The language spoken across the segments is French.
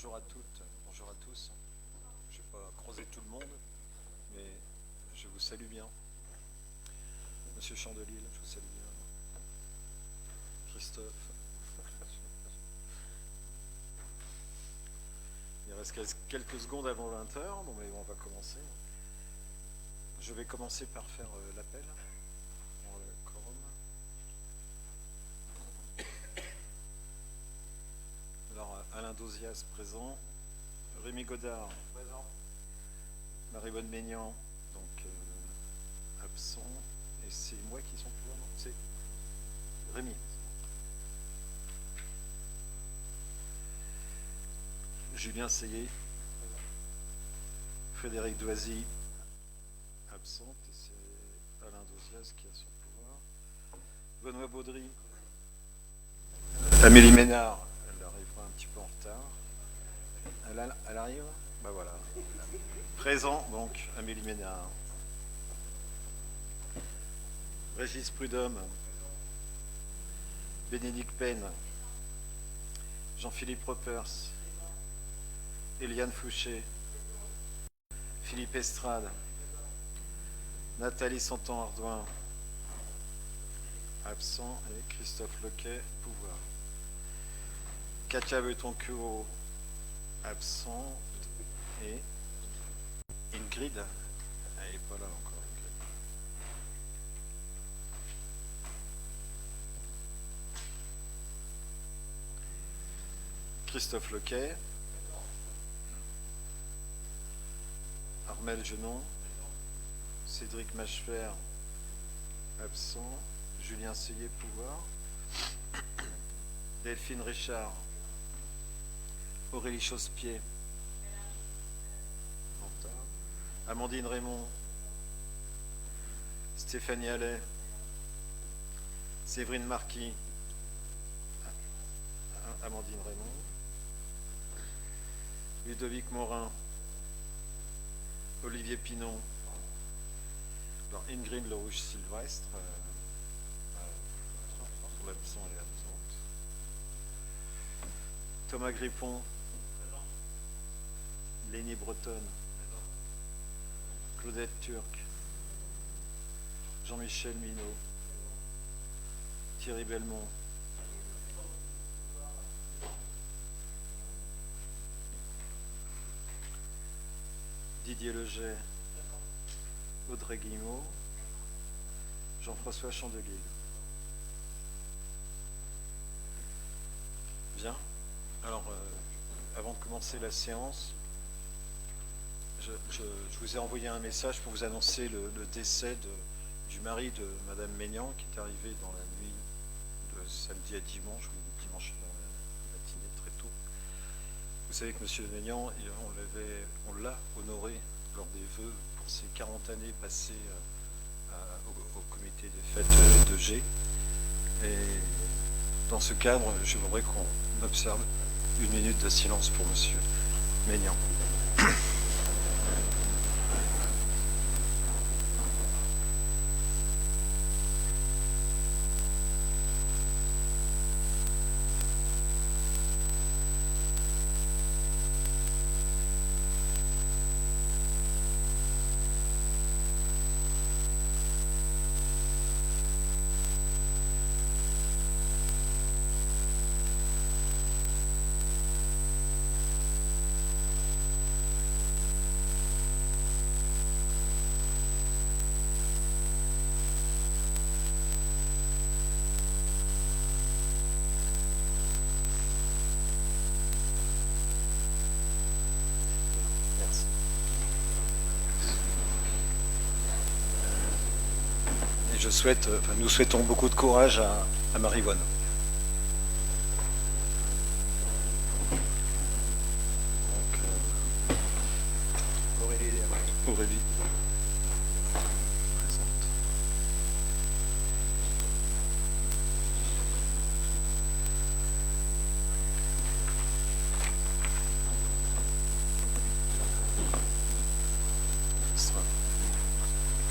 Bonjour à toutes, bonjour à tous. Je ne vais pas croiser tout le monde, mais je vous salue bien. Monsieur Chandelil, je vous salue bien. Christophe. Il reste quelques secondes avant 20 heures, bon, mais on va commencer. Je vais commencer par faire l'appel pour le quorum. Alors, Alain Dozias présent. Rémi Godard présent. Marie-Bonne Maignan, donc absent. Et c'est moi qui sont plus là, non? C'est Rémi. Julien Seyé. Frédéric Doisy, absente. Et c'est Alain Dozias qui a son pouvoir. Benoît Baudry. Amélie Ménard, elle arrivera un petit peu en retard. Elle arrive? Ben voilà. Présent, donc, Amélie Ménard. Régis Prudhomme. Bénédicte Payne. Jean-Philippe Repers. Eliane Fouché. Philippe Estrade. Nathalie Santon-Ardouin. Absent. Et Christophe Lequet, pouvoir. Katia Betoncuo, absent. Et Ingrid, elle n'est pas là encore. Ingrid. Christophe Lequet. Armel Genon. Cédric Machefer, absent. Julien Seyé, pouvoir. Delphine Richard. Aurélie Chausse-Pied. Amandine Raymond. Stéphanie Allais. Séverine Marquis. Amandine Raymond. Ludovic Morin. Olivier Pinon. Alors Ingrid Le Rouge Sylvestre. Sur l'absent, elle est absente. Thomas Grippon. Lénie Bretonne. Claudette Turc. Jean-Michel Minot. Thierry Belmont. Didier Leget. Audrey Guillemot. Jean-François Chandelil. Bien. Alors, avant de commencer la séance, je vous ai envoyé un message pour vous annoncer le décès du mari de Madame Maignan, qui est arrivé dans la nuit de samedi à dimanche, ou dimanche dans la matinée très tôt. Vous savez que Monsieur Maignan, on l'a honoré lors des vœux pour ses 40 années passées au comité des fêtes de G. Et dans ce cadre, je voudrais qu'on observe une minute de silence pour Monsieur Maignan. Nous souhaitons beaucoup de courage à Marie-Vonne. Donc, Aurélie. Présente.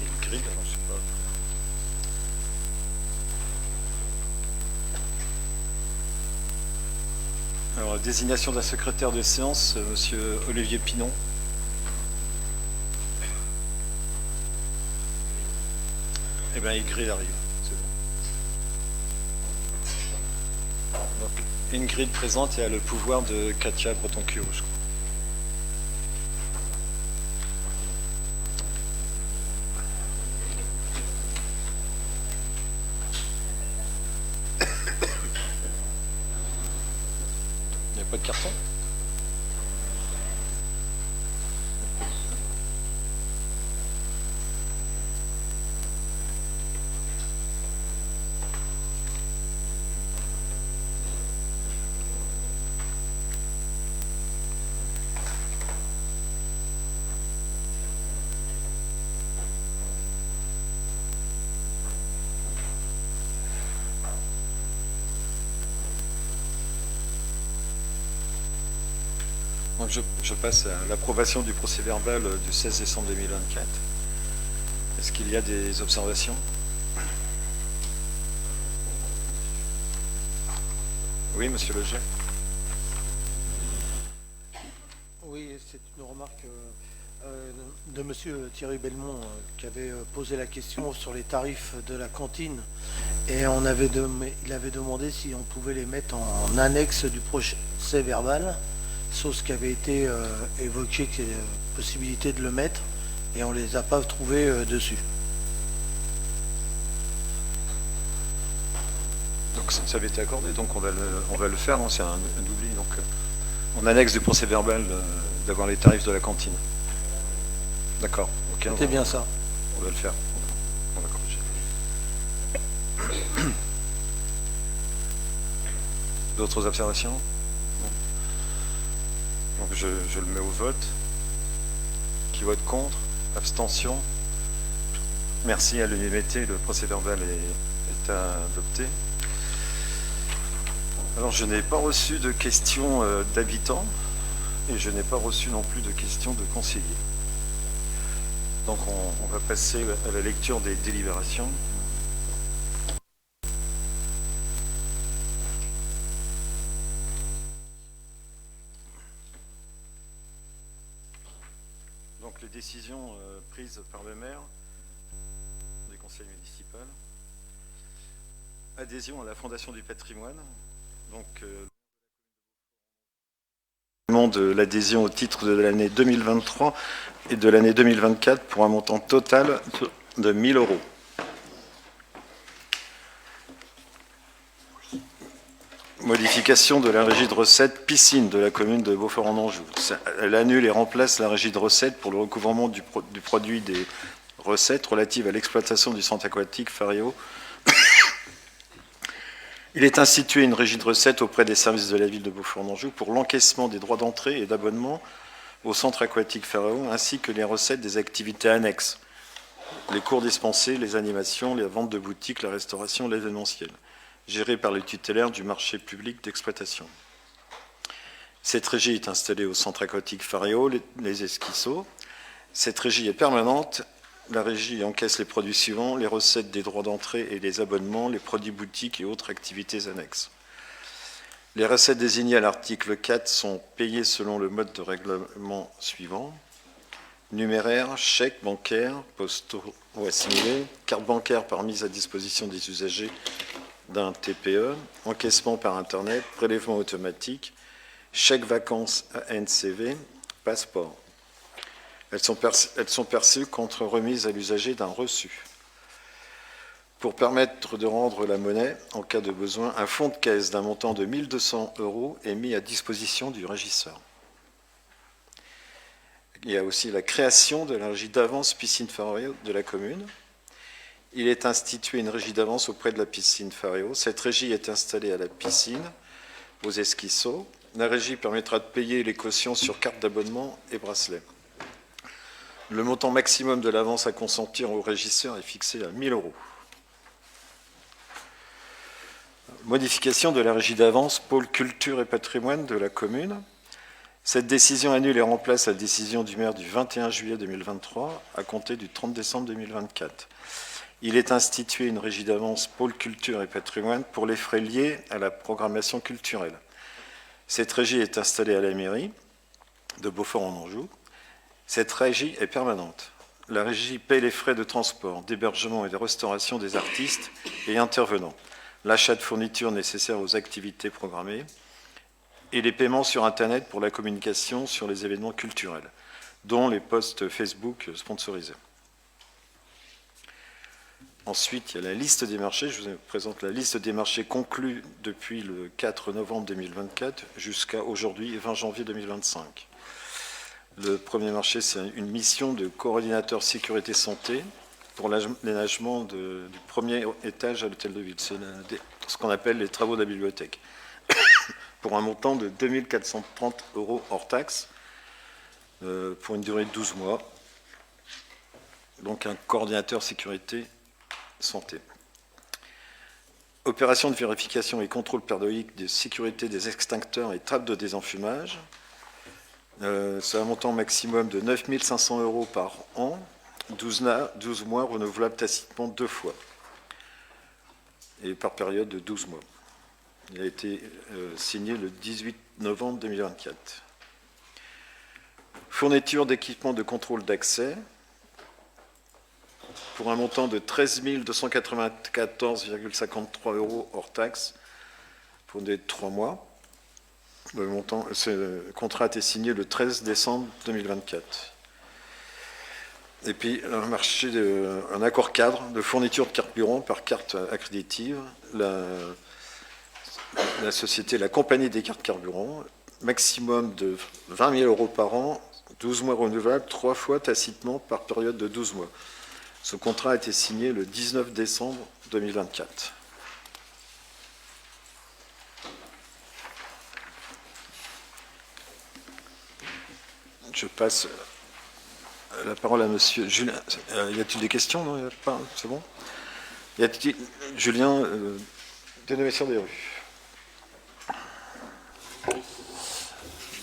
Ingrid, alors je sais pas. Alors, désignation d'un secrétaire de séance, monsieur Olivier Pinon. Eh bien, Ingrid arrive, c'est bon. Donc, Ingrid présente et a le pouvoir de Katia Breton-Cureau, je crois. Il n'y a pas de carton ? Donc je passe à l'approbation du procès-verbal du 16 décembre 2024. Est-ce qu'il y a des observations? Oui, monsieur Leger. Oui, c'est une remarque de monsieur Thierry Belmont qui avait posé la question sur les tarifs de la cantine et il avait demandé si on pouvait les mettre en annexe du procès verbal, sauf ce qui avait été évoqué, qu'il y ait possibilité de le mettre, et on ne les a pas trouvés dessus. Donc ça avait été accordé, donc on va le faire, hein, c'est un oubli. Donc en annexe du procès verbal d'avoir les tarifs de la cantine. D'accord. Ok. C'était bien ça. On va le faire. On va corriger. D'autres observations? Donc je le mets au vote. Qui vote contre? Abstention? Merci, à l'unanimité, le procès verbal est adopté. Alors je n'ai pas reçu de questions d'habitants et je n'ai pas reçu non plus de questions de conseillers. Donc on va passer à la lecture des délibérations. Donc les décisions prises par le maire des conseils municipaux. Adhésion à la Fondation du patrimoine. Donc de l'adhésion au titre de l'année 2023 et de l'année 2024 pour un montant total de 1 000 €. Modification de la régie de recettes piscine de la commune de Beaufort-en-Anjou. Elle annule et remplace la régie de recettes pour le recouvrement du produit des recettes relatives à l'exploitation du centre aquatique Fario. Il est institué une régie de recettes auprès des services de la ville de Beaufort-en-Anjou pour l'encaissement des droits d'entrée et d'abonnement au centre aquatique Fario, ainsi que les recettes des activités annexes, les cours dispensés, les animations, les ventes de boutiques, la restauration, l'événementiel, gérée par le tutélaire du marché public d'exploitation. Cette régie est installée au centre aquatique Fario, les Esquisseaux. Cette régie est permanente. La régie encaisse les produits suivants: les recettes des droits d'entrée et les abonnements, les produits boutiques et autres activités annexes. Les recettes désignées à l'article 4 sont payées selon le mode de règlement suivant: numéraire, chèque bancaire, postaux ou assimilés, carte bancaire par mise à disposition des usagers d'un TPE, encaissement par Internet, prélèvement automatique, chèque vacances ANCV, passeport. Elles sont perçues contre remise à l'usager d'un reçu. Pour permettre de rendre la monnaie, en cas de besoin, un fonds de caisse d'un montant de 1 200 € est mis à disposition du régisseur. Il y a aussi la création de la régie d'avance piscine Fario de la commune. Il est institué une régie d'avance auprès de la piscine Fario. Cette régie est installée à la piscine, aux Esquisseaux. La régie permettra de payer les cautions sur carte d'abonnement et bracelet. Le montant maximum de l'avance à consentir au régisseur est fixé à 1 000 €. Modification de la régie d'avance pôle culture et patrimoine de la commune. Cette décision annule et remplace la décision du maire du 21 juillet 2023 à compter du 30 décembre 2024. Il est institué une régie d'avance pôle culture et patrimoine pour les frais liés à la programmation culturelle. Cette régie est installée à la mairie de Beaufort-en-Anjou. Cette régie est permanente. La régie paie les frais de transport, d'hébergement et de restauration des artistes et intervenants, l'achat de fournitures nécessaires aux activités programmées et les paiements sur Internet pour la communication sur les événements culturels, dont les posts Facebook sponsorisés. Ensuite, il y a la liste des marchés. Je vous présente la liste des marchés conclus depuis le 4 novembre 2024 jusqu'à aujourd'hui, 20 janvier 2025. Le premier marché, c'est une mission de coordinateur sécurité santé pour l'aménagement du premier étage à l'hôtel de ville. C'est ce qu'on appelle les travaux de la bibliothèque, pour un montant de 2 430 € hors taxe, pour une durée de 12 mois. Donc un coordinateur sécurité santé. Opération de vérification et contrôle périodique de sécurité des extincteurs et trappes de désenfumage. C'est un montant maximum de 9 500 € par an, 12 mois renouvelables tacitement 2 fois, et par période de 12 mois. Il a été signé le 18 novembre 2024. Fourniture d'équipements de contrôle d'accès pour un montant de 13 294,53 € hors taxe pour des 3 mois. Ce contrat a été signé le 13 décembre 2024. Et puis un accord cadre de fourniture de carburant par carte accréditive. La société, la compagnie des cartes carburant, maximum de 20 000 € par an, 12 mois renouvelables, 3 fois tacitement par période de 12 mois. Ce contrat a été signé le 19 décembre 2024. Je passe la parole à monsieur Julien. Y a-t-il des questions? Non, il n'y a pas. C'est bon? Y a-t-il Julien, dénomination des rues.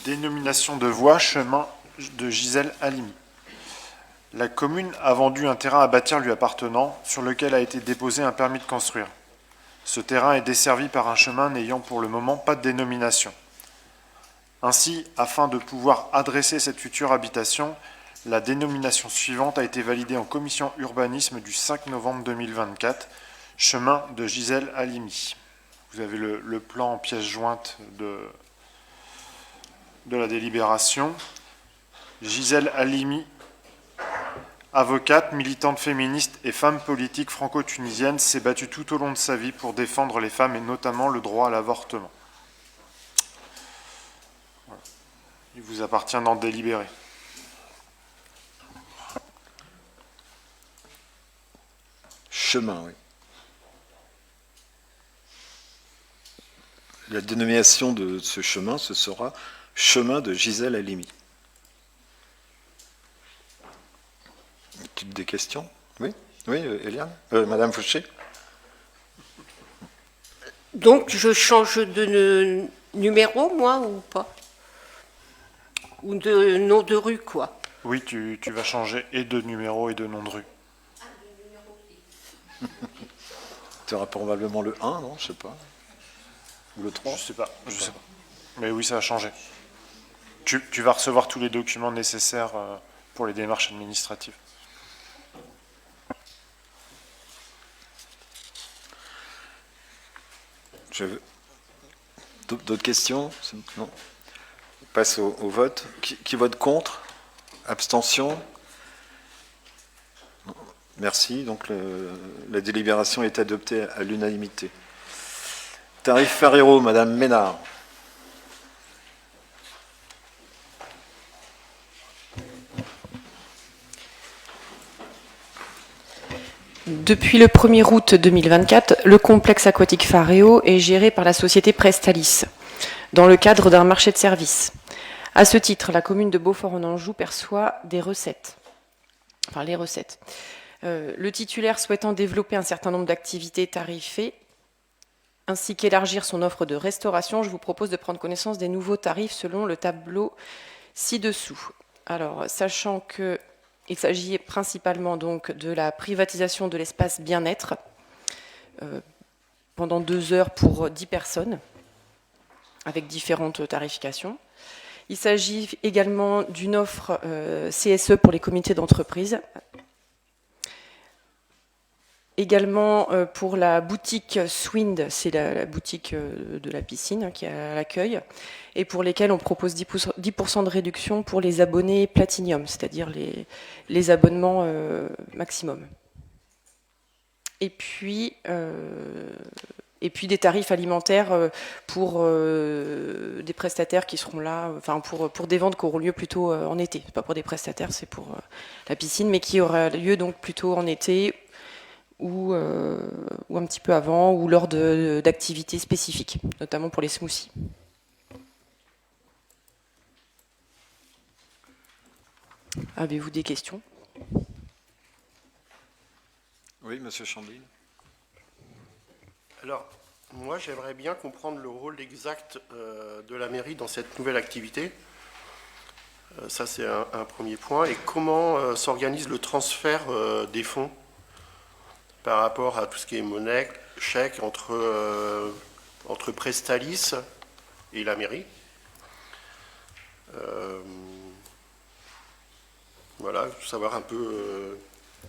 Dénomination de voie, chemin de Gisèle Halimi. La commune a vendu un terrain à bâtir lui appartenant, sur lequel a été déposé un permis de construire. Ce terrain est desservi par un chemin n'ayant pour le moment pas de dénomination. Ainsi, afin de pouvoir adresser cette future habitation, la dénomination suivante a été validée en commission urbanisme du 5 novembre 2024, chemin de Gisèle Halimi. Vous avez le plan en pièce jointe de la délibération. Gisèle Halimi, avocate, militante féministe et femme politique franco-tunisienne, s'est battue tout au long de sa vie pour défendre les femmes et notamment le droit à l'avortement. Voilà. Il vous appartient d'en délibérer. Chemin, oui. La dénomination de ce chemin, ce sera chemin de Gisèle Halimi. Des questions? Oui, oui, Eliane, Madame Fouché. Donc, je change de numéro, moi, ou pas? Ou de nom de rue, quoi? Oui, tu vas changer et de numéro et de nom de rue. Tu auras probablement le 1, non? Je sais pas. Ou le 3? Je sais pas. Mais oui, ça a changé. Tu vas recevoir tous les documents nécessaires pour les démarches administratives. D'autres questions? Non. On passe au vote. Qui vote contre? Abstention? Non. Merci. Donc la délibération est adoptée à l'unanimité. Tarif Ferrero, Madame Ménard. Depuis le 1er août 2024, le complexe aquatique Faréo est géré par la société Prestalis, dans le cadre d'un marché de services. À ce titre, la commune de Beaufort-en-Anjou perçoit des recettes. Enfin, les recettes. Le titulaire souhaitant développer un certain nombre d'activités tarifées, ainsi qu'élargir son offre de restauration, je vous propose de prendre connaissance des nouveaux tarifs selon le tableau ci-dessous. Alors, sachant que il s'agit principalement donc de la privatisation de l'espace bien-être pendant 2 heures pour 10 personnes. avec différentes tarifications. Il s'agit également d'une offre CSE pour les comités d'entreprise. Également pour la boutique Swind, c'est la boutique de la piscine qui est à l'accueil, et pour lesquelles on propose 10% de réduction pour les abonnés Platinum, c'est-à-dire les abonnements maximum. Et puis des tarifs alimentaires pour des prestataires qui seront là, enfin pour des ventes qui auront lieu plutôt en été. C'est pas pour des prestataires, c'est pour la piscine, mais qui aura lieu donc plutôt en été ou un petit peu avant, ou lors d'activités spécifiques, notamment pour les smoothies. Avez-vous des questions? Oui, monsieur Chambly. Alors, moi, j'aimerais bien comprendre le rôle exact de la mairie dans cette nouvelle activité. Ça, c'est un premier point. Et comment s'organise le transfert des fonds par rapport à tout ce qui est monnaie, chèque, entre Prestalis et la mairie. Voilà, savoir un peu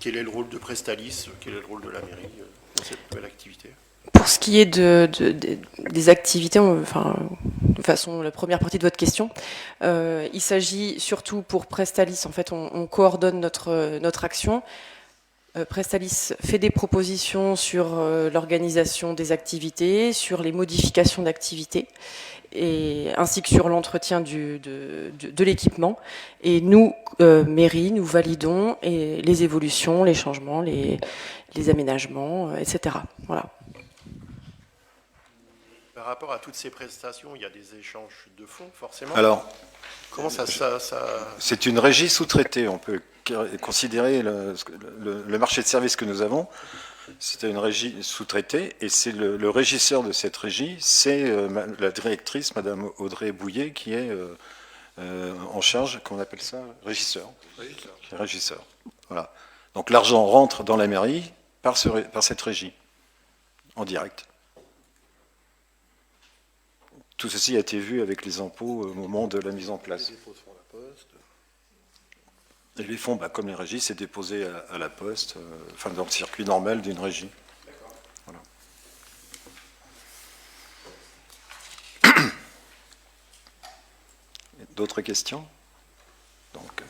quel est le rôle de Prestalis, quel est le rôle de la mairie dans cette nouvelle activité. Pour ce qui est des activités, enfin, de façon, la première partie de votre question, il s'agit surtout pour Prestalis, en fait, on coordonne notre action. Prestalis fait des propositions sur l'organisation des activités, sur les modifications d'activités, ainsi que sur l'entretien de l'équipement. Et nous, mairie, nous validons les évolutions, les changements, les aménagements, etc. Voilà. Par rapport à toutes ces prestations, il y a des échanges de fonds, forcément. Alors, comment ça... c'est une régie sous-traitée. On peut considérer le marché de services que nous avons, c'est une régie sous-traitée, et c'est le régisseur de cette régie, c'est la directrice, Madame Audrey Bouillet, qui est en charge, qu'on appelle ça, régisseur. Régisseur. Voilà. Donc l'argent rentre dans la mairie par cette régie, en direct. Tout ceci a été vu avec les impôts au moment de la mise en place. Et les fonds, comme les régies, c'est déposé à la poste, enfin dans le circuit normal d'une régie. Voilà. D'autres questions? Donc,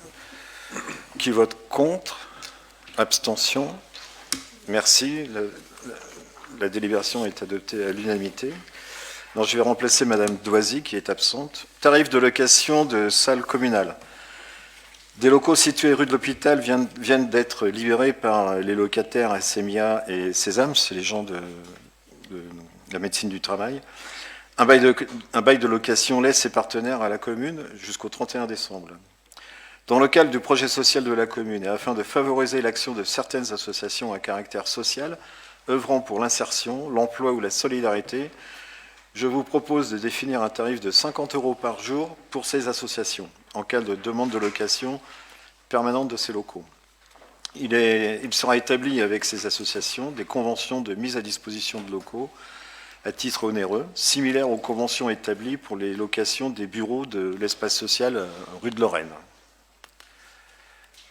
qui vote contre? Abstention? Merci. La délibération est adoptée à l'unanimité. Alors, je vais remplacer Madame Doisy, qui est absente. Tarif de location de salle communale. Des locaux situés rue de l'Hôpital viennent d'être libérés par les locataires SMIA et Sésame, c'est les gens de la médecine du travail. Un bail de location laisse ses partenaires à la commune jusqu'au 31 décembre. Dans le cadre du projet social de la commune et afin de favoriser l'action de certaines associations à caractère social, œuvrant pour l'insertion, l'emploi ou la solidarité, je vous propose de définir un tarif de 50 € par jour pour ces associations, en cas de demande de location permanente de ces locaux. Il sera établi avec ces associations des conventions de mise à disposition de locaux à titre onéreux, similaires aux conventions établies pour les locations des bureaux de l'espace social rue de Lorraine.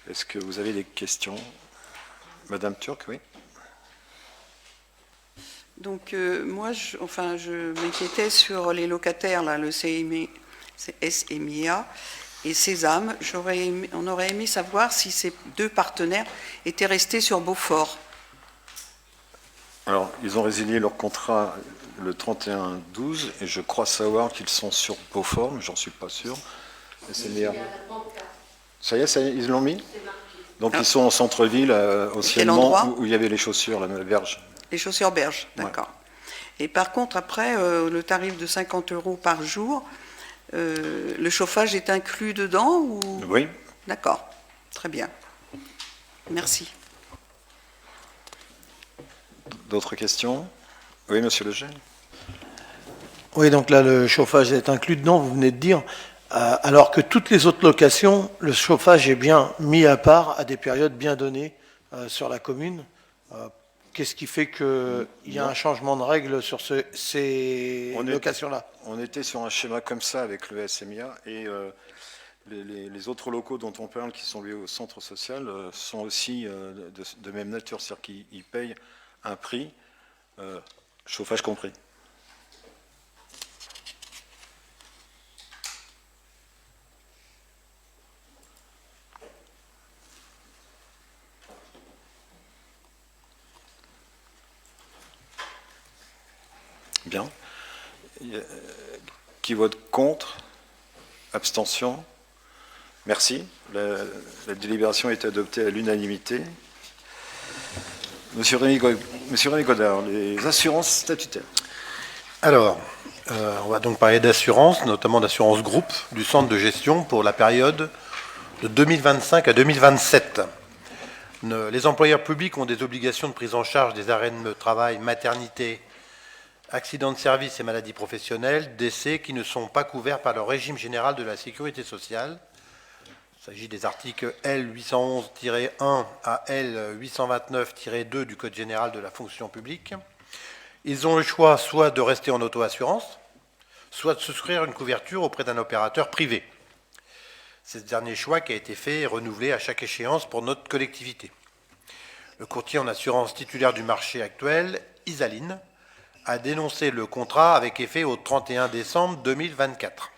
Est-ce que vous avez des questions? Madame Turc, oui. Donc moi, je m'inquiétais sur les locataires, là, le SMIA et Sésame. On aurait aimé savoir si ces deux partenaires étaient restés sur Beaufort. Alors, ils ont résilié leur contrat le 31/12 et je crois savoir qu'ils sont sur Beaufort, mais j'en suis pas sûr. SMIA. Ça y est, ils l'ont mis? Donc ils sont en centre-ville, anciennement, où il y avait les chaussures, la berge. Les chaussures berges, d'accord. Ouais. Et par contre, après, le tarif de 50 € par jour, le chauffage est inclus dedans ou... Oui. D'accord, très bien. Merci. D'autres questions? Oui, monsieur Legel. Oui, donc là, le chauffage est inclus dedans, vous venez de dire, alors que toutes les autres locations, le chauffage est bien mis à part à des périodes bien données sur la commune, qu'est-ce qui fait qu'il y a un changement de règle sur ces locations-là? On était sur un schéma comme ça avec le SMIA et les autres locaux dont on parle qui sont liés au centre social sont aussi de même nature, c'est-à-dire qu'ils payent un prix, chauffage compris. Bien. Qui vote contre? Abstention? Merci. La délibération est adoptée à l'unanimité. Monsieur Rémy Godard, les assurances statutaires. Alors, on va donc parler d'assurance, notamment d'assurance groupe du centre de gestion pour la période de 2025 à 2027. Les employeurs publics ont des obligations de prise en charge des arrêts de travail, maternité, accidents de service et maladies professionnelles, décès qui ne sont pas couverts par le régime général de la sécurité sociale. Il s'agit des articles L 811-1 à L 829-2 du Code général de la fonction publique. Ils ont le choix soit de rester en auto-assurance, soit de souscrire une couverture auprès d'un opérateur privé. C'est ce dernier choix qui a été fait et renouvelé à chaque échéance pour notre collectivité. Le courtier en assurance titulaire du marché actuel, Isaline, a dénoncé le contrat avec effet au 31 décembre 2024.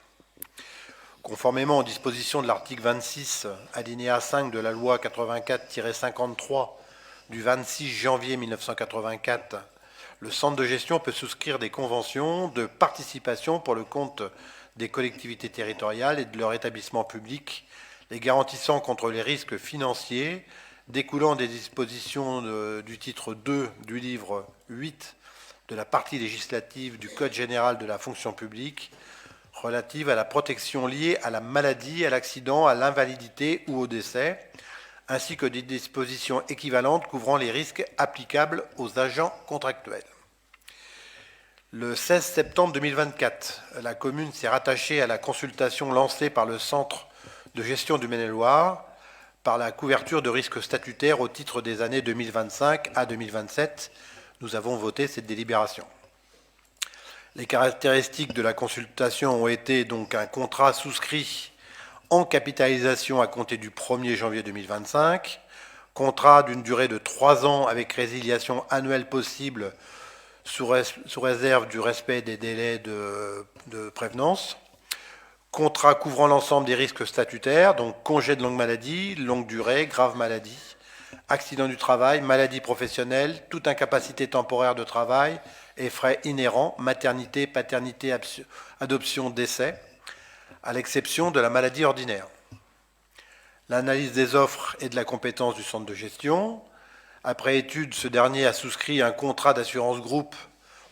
Conformément aux dispositions de l'article 26, alinéa 5 de la loi 84-53 du 26 janvier 1984, le centre de gestion peut souscrire des conventions de participation pour le compte des collectivités territoriales et de leur établissement public, les garantissant contre les risques financiers découlant des dispositions du titre 2 du livre 8 de la partie législative du Code général de la fonction publique relative à la protection liée à la maladie, à l'accident, à l'invalidité ou au décès, ainsi que des dispositions équivalentes couvrant les risques applicables aux agents contractuels. Le 16 septembre 2024, la commune s'est rattachée à la consultation lancée par le Centre de gestion du Maine-et-Loire par la couverture de risques statutaires au titre des années 2025 à 2027. Nous avons voté cette délibération. Les caractéristiques de la consultation ont été donc un contrat souscrit en capitalisation à compter du 1er janvier 2025, contrat d'une durée de 3 ans avec résiliation annuelle possible sous réserve du respect des délais de prévenance, contrat couvrant l'ensemble des risques statutaires, donc congé de longue maladie, longue durée, grave maladie, accident du travail, maladie professionnelle, toute incapacité temporaire de travail et frais inhérents, maternité, paternité, adoption, décès, à l'exception de la maladie ordinaire. L'analyse des offres et de la compétence du centre de gestion. Après étude, ce dernier a souscrit un contrat d'assurance groupe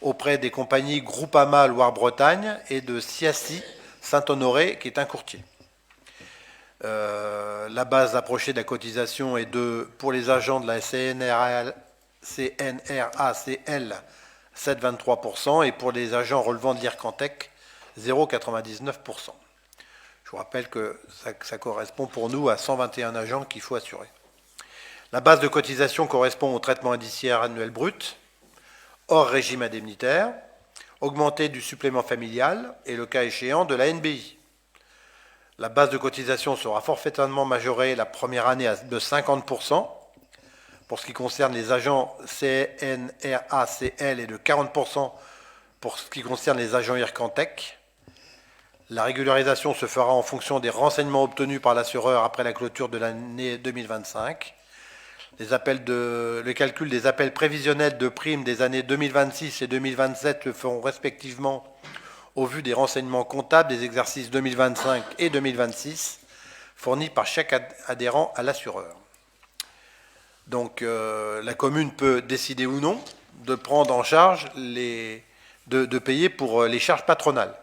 auprès des compagnies Groupama Loire-Bretagne et de Siassi Saint-Honoré, qui est un courtier. La base approchée de la cotisation est de, pour les agents de la CNRACL, 7,23% et pour les agents relevant de l'IRCANTEC, 0,99%. Je vous rappelle que ça correspond pour nous à 121 agents qu'il faut assurer. La base de cotisation correspond au traitement indiciaire annuel brut, hors régime indemnitaire, augmenté du supplément familial et, le cas échéant, de la NBI. La base de cotisation sera forfaitairement majorée la première année de 50%, pour ce qui concerne les agents CNRACL et de 40% pour ce qui concerne les agents IRCANTEC. La régularisation se fera en fonction des renseignements obtenus par l'assureur après la clôture de l'année 2025. Le calcul des appels prévisionnels de primes des années 2026 et 2027 le feront respectivement au vu des renseignements comptables des exercices 2025 et 2026 fournis par chaque adhérent à l'assureur. Donc la commune peut décider ou non de prendre en charge de payer pour les charges patronales.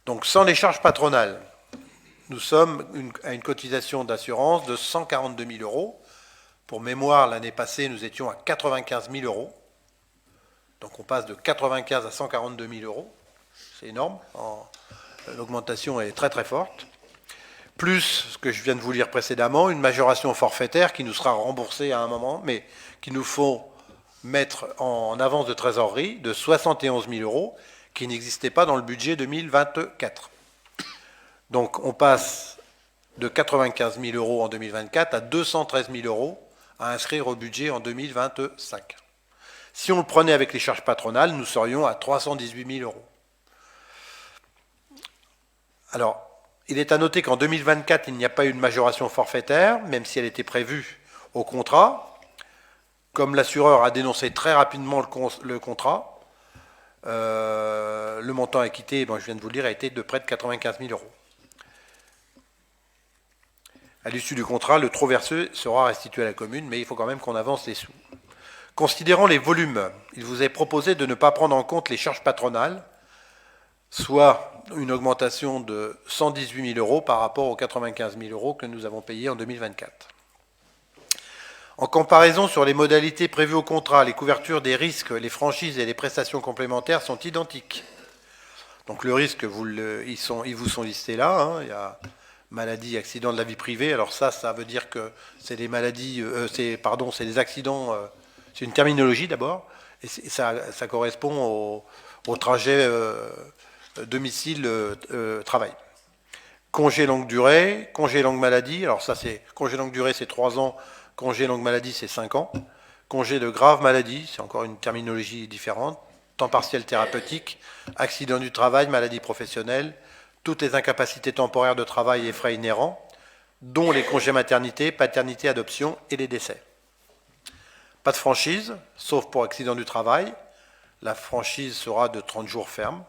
Donc sans les charges patronales, nous sommes à une cotisation d'assurance de 142 000 euros. Pour mémoire, l'année passée, nous étions à 95 000 euros. Donc on passe de 95 à 142 000 euros. C'est énorme. L'augmentation est très très forte. Plus ce que je viens de vous lire précédemment, une majoration forfaitaire qui nous sera remboursée à un moment, mais qu'il nous faut mettre en avance de trésorerie de 71 000 euros qui n'existaient pas dans le budget 2024. Donc on passe de 95 000 euros en 2024 à 213 000 euros à inscrire au budget en 2025. Si on le prenait avec les charges patronales, nous serions à 318 000 euros. Alors, il est à noter qu'en 2024, il n'y a pas eu de majoration forfaitaire, même si elle était prévue au contrat. Comme l'assureur a dénoncé très rapidement le contrat, le montant acquitté, je viens de vous le dire, a été de près de 95 000 euros. À l'issue du contrat, le trop versé sera restitué à la commune, mais il faut quand même qu'on avance les sous. Considérant les volumes, il vous est proposé de ne pas prendre en compte les charges patronales, soit une augmentation de 118 000 euros par rapport aux 95 000 euros que nous avons payés en 2024. En comparaison sur les modalités prévues au contrat, les couvertures des risques, les franchises et les prestations complémentaires sont identiques. Donc le risque, ils vous sont listés là. Il y a maladie, accident de la vie privée. Alors ça veut dire que c'est des maladies, c'est des accidents. C'est une terminologie d'abord, et ça correspond au trajet domicile-travail. Congé longue durée, congé longue maladie. Alors ça, congé longue durée, c'est 3 ans. Congé longue maladie, c'est 5 ans. Congé de grave maladie, c'est encore une terminologie différente. Temps partiel thérapeutique, accident du travail, maladie professionnelle, toutes les incapacités temporaires de travail et frais inhérents, dont les congés maternité, paternité, adoption et les décès. Pas de franchise, sauf pour accident du travail. La franchise sera de 30 jours ferme.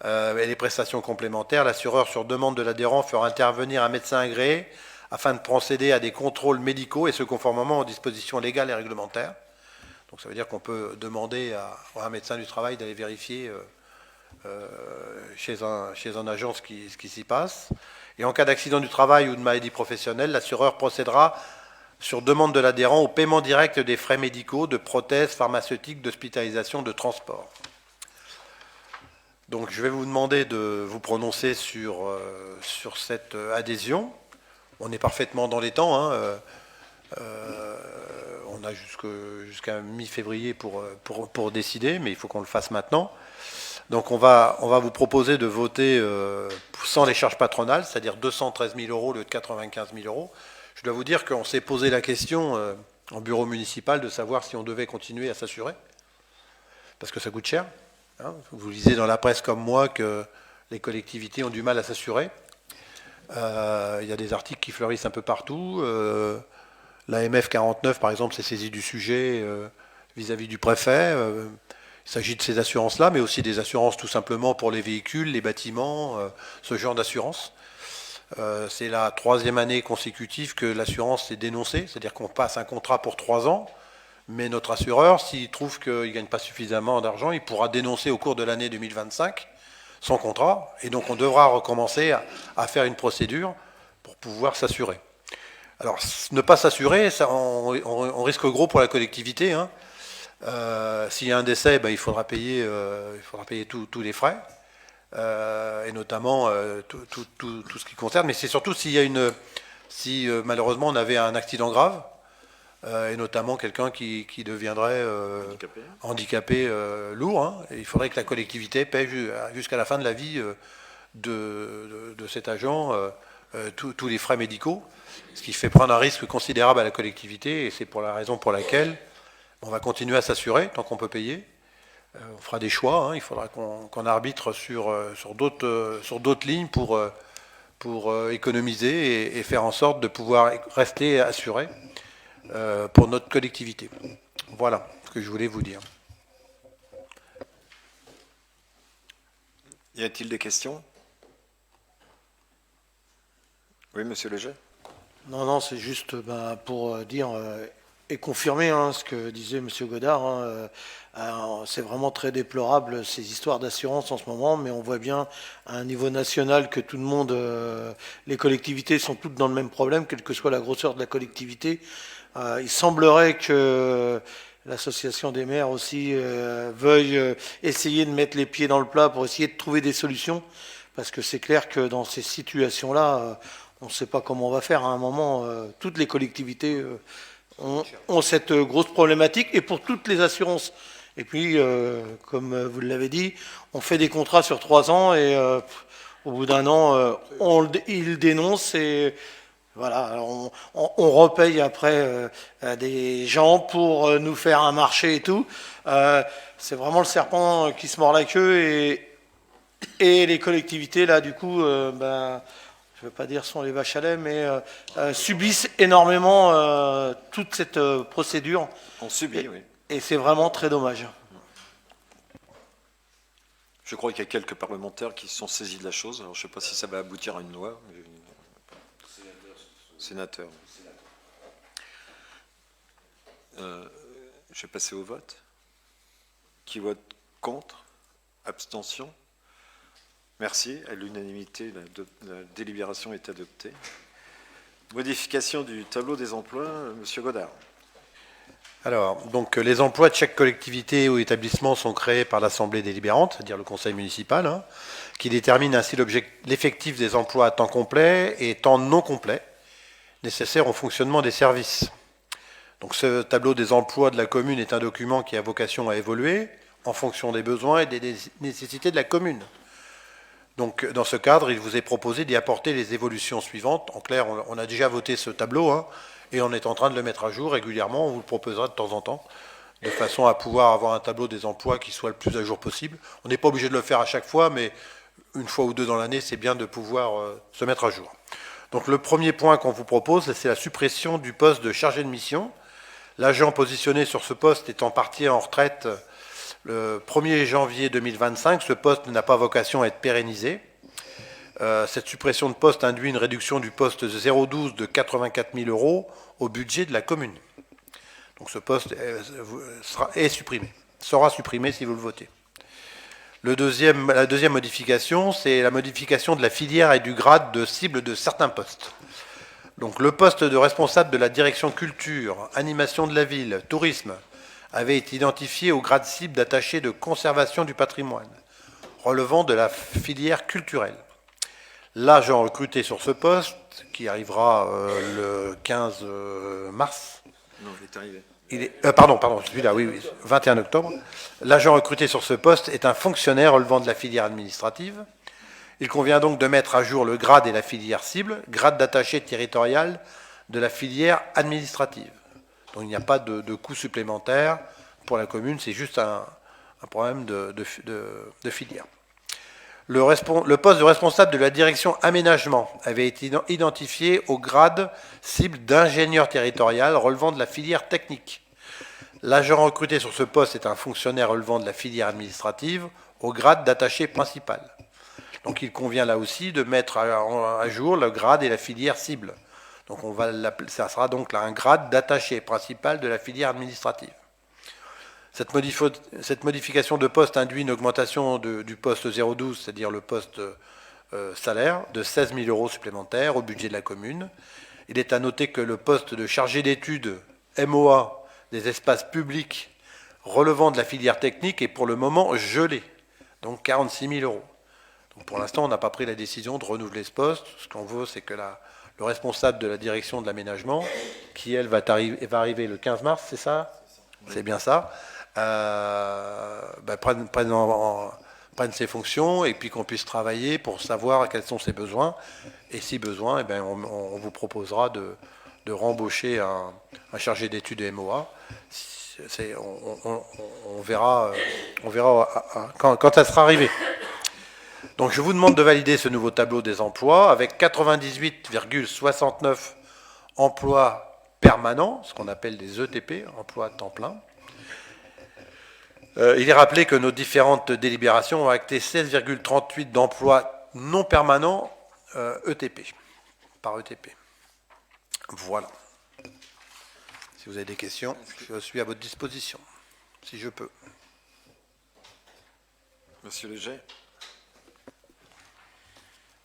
Et les prestations complémentaires, l'assureur, sur demande de l'adhérent, fera intervenir un médecin agréé afin de procéder à des contrôles médicaux et ce conformément aux dispositions légales et réglementaires. Donc ça veut dire qu'on peut demander à un médecin du travail d'aller vérifier chez un agent ce qui s'y passe. Et en cas d'accident du travail ou de maladie professionnelle, l'assureur procédera sur demande de l'adhérent au paiement direct des frais médicaux, de prothèses pharmaceutiques, d'hospitalisation, de transport. Donc je vais vous demander de vous prononcer sur cette adhésion. On est parfaitement dans les temps. On a jusqu'à mi-février pour décider, mais il faut qu'on le fasse maintenant. Donc on va vous proposer de voter sans les charges patronales, c'est-à-dire 213 000 euros au lieu de 95 000 euros. Je dois vous dire qu'on s'est posé la question en bureau municipal de savoir si on devait continuer à s'assurer, parce que ça coûte cher. Vous lisez dans la presse comme moi que les collectivités ont du mal à s'assurer. Il y a des articles qui fleurissent un peu partout. L'AMF 49, par exemple, s'est saisie du sujet vis-à-vis du préfet. Il s'agit de ces assurances-là, mais aussi des assurances tout simplement pour les véhicules, les bâtiments, ce genre d'assurance. C'est la 3e année consécutive que l'assurance est dénoncée, c'est-à-dire qu'on passe un contrat pour 3 ans, mais notre assureur, s'il trouve qu'il ne gagne pas suffisamment d'argent, il pourra dénoncer au cours de l'année 2025 son contrat, et donc on devra recommencer à faire une procédure pour pouvoir s'assurer. Alors, ne pas s'assurer, on risque gros pour la collectivité. S'il y a un décès, il faudra payer tous les frais, et notamment tout ce qui concerne. Mais c'est surtout si malheureusement on avait un accident grave, et notamment quelqu'un qui deviendrait handicapé lourd. Et il faudrait que la collectivité paie jusqu'à la fin de la vie de cet agent tous les frais médicaux, ce qui fait prendre un risque considérable à la collectivité, et c'est pour la raison pour laquelle on va continuer à s'assurer tant qu'on peut payer. On fera des choix, il faudra qu'on arbitre sur d'autres lignes pour économiser et faire en sorte de pouvoir rester assuré pour notre collectivité. Voilà ce que je voulais vous dire. Y a-t-il des questions? Oui, monsieur Léger. Non, c'est juste pour dire et confirmer ce que disait monsieur Godard. C'est vraiment très déplorable ces histoires d'assurance en ce moment, mais on voit bien à un niveau national que tout le monde, les collectivités sont toutes dans le même problème, quelle que soit la grosseur de la collectivité. Il semblerait que l'association des maires aussi veuille essayer de mettre les pieds dans le plat pour essayer de trouver des solutions, parce que c'est clair que dans ces situations-là, on ne sait pas comment on va faire. À un moment, toutes les collectivités ont cette grosse problématique, et pour toutes les assurances. Et puis, comme vous l'avez dit, on fait des contrats sur 3 ans, et au bout d'un an, ils dénoncent, et voilà, alors on repaye après des gens pour nous faire un marché et tout. C'est vraiment le serpent qui se mord la queue, et les collectivités, là, du coup, je ne veux pas dire sont les vaches à lait, mais subissent énormément toute cette procédure. On subit, oui. Et c'est vraiment très dommage. Je crois qu'il y a quelques parlementaires qui se sont saisis de la chose. Alors, je ne sais pas si ça va aboutir à une loi. Sénateur. Je vais passer au vote. Qui vote contre? Abstention? Merci. À l'unanimité, la délibération est adoptée. Modification du tableau des emplois, Monsieur Godard. Alors, donc les emplois de chaque collectivité ou établissement sont créés par l'Assemblée délibérante, c'est-à-dire le conseil municipal, qui détermine ainsi l'effectif des emplois à temps complet et temps non complet nécessaires au fonctionnement des services. Donc ce tableau des emplois de la commune est un document qui a vocation à évoluer en fonction des besoins et des nécessités de la commune. Donc dans ce cadre, il vous est proposé d'y apporter les évolutions suivantes. En clair, on a déjà voté ce tableau, et on est en train de le mettre à jour régulièrement. On vous le proposera de temps en temps, de façon à pouvoir avoir un tableau des emplois qui soit le plus à jour possible. On n'est pas obligé de le faire à chaque fois, mais une fois ou deux dans l'année, c'est bien de pouvoir se mettre à jour. Donc le premier point qu'on vous propose, c'est la suppression du poste de chargé de mission. L'agent positionné sur ce poste étant parti en retraite le 1er janvier 2025, ce poste n'a pas vocation à être pérennisé. Cette suppression de poste induit une réduction du poste 012 de 84 000 € au budget de la commune. Donc ce poste est supprimé, sera supprimé si vous le votez. La deuxième modification, c'est la modification de la filière et du grade de cible de certains postes. Donc le poste de responsable de la direction culture, animation de la ville, tourisme, avait été identifié au grade cible d'attaché de conservation du patrimoine, relevant de la filière culturelle. L'agent recruté sur ce poste, qui arrivera le 15 mars... Non, il est arrivé. Pardon, celui-là, oui, 21 octobre. L'agent recruté sur ce poste est un fonctionnaire relevant de la filière administrative. Il convient donc de mettre à jour le grade et la filière cible, grade d'attaché territorial de la filière administrative. Donc il n'y a pas de coût supplémentaire pour la commune, c'est juste un problème de filière. Le poste de responsable de la direction aménagement avait été identifié au grade cible d'ingénieur territorial relevant de la filière technique. L'agent recruté sur ce poste est un fonctionnaire relevant de la filière administrative au grade d'attaché principal. Donc il convient là aussi de mettre à jour le grade et la filière cible. Donc ça sera donc là un grade d'attaché principal de la filière administrative. Cette modification de poste induit une augmentation du poste 012, c'est-à-dire le poste salaire, de 16 000 € supplémentaires au budget de la commune. Il est à noter que le poste de chargé d'études MOA des espaces publics relevant de la filière technique est pour le moment gelé, donc 46 000 €. Donc pour l'instant, on n'a pas pris la décision de renouveler ce poste. Ce qu'on veut, c'est que le responsable de la direction de l'aménagement, qui elle va arriver le 15 mars, c'est ça? Oui. C'est bien ça. Prenne ses fonctions et puis qu'on puisse travailler pour savoir quels sont ses besoins. Et si besoin, on vous proposera de rembaucher un chargé d'études de MOA. On verra quand ça sera arrivé. Donc je vous demande de valider ce nouveau tableau des emplois avec 98,69 emplois permanents, ce qu'on appelle des ETP, emplois à temps plein. Il est rappelé que nos différentes délibérations ont acté 16,38 d'emplois non permanents ETP, par ETP. Voilà. Si vous avez des questions, je suis à votre disposition, si je peux. Monsieur Léger.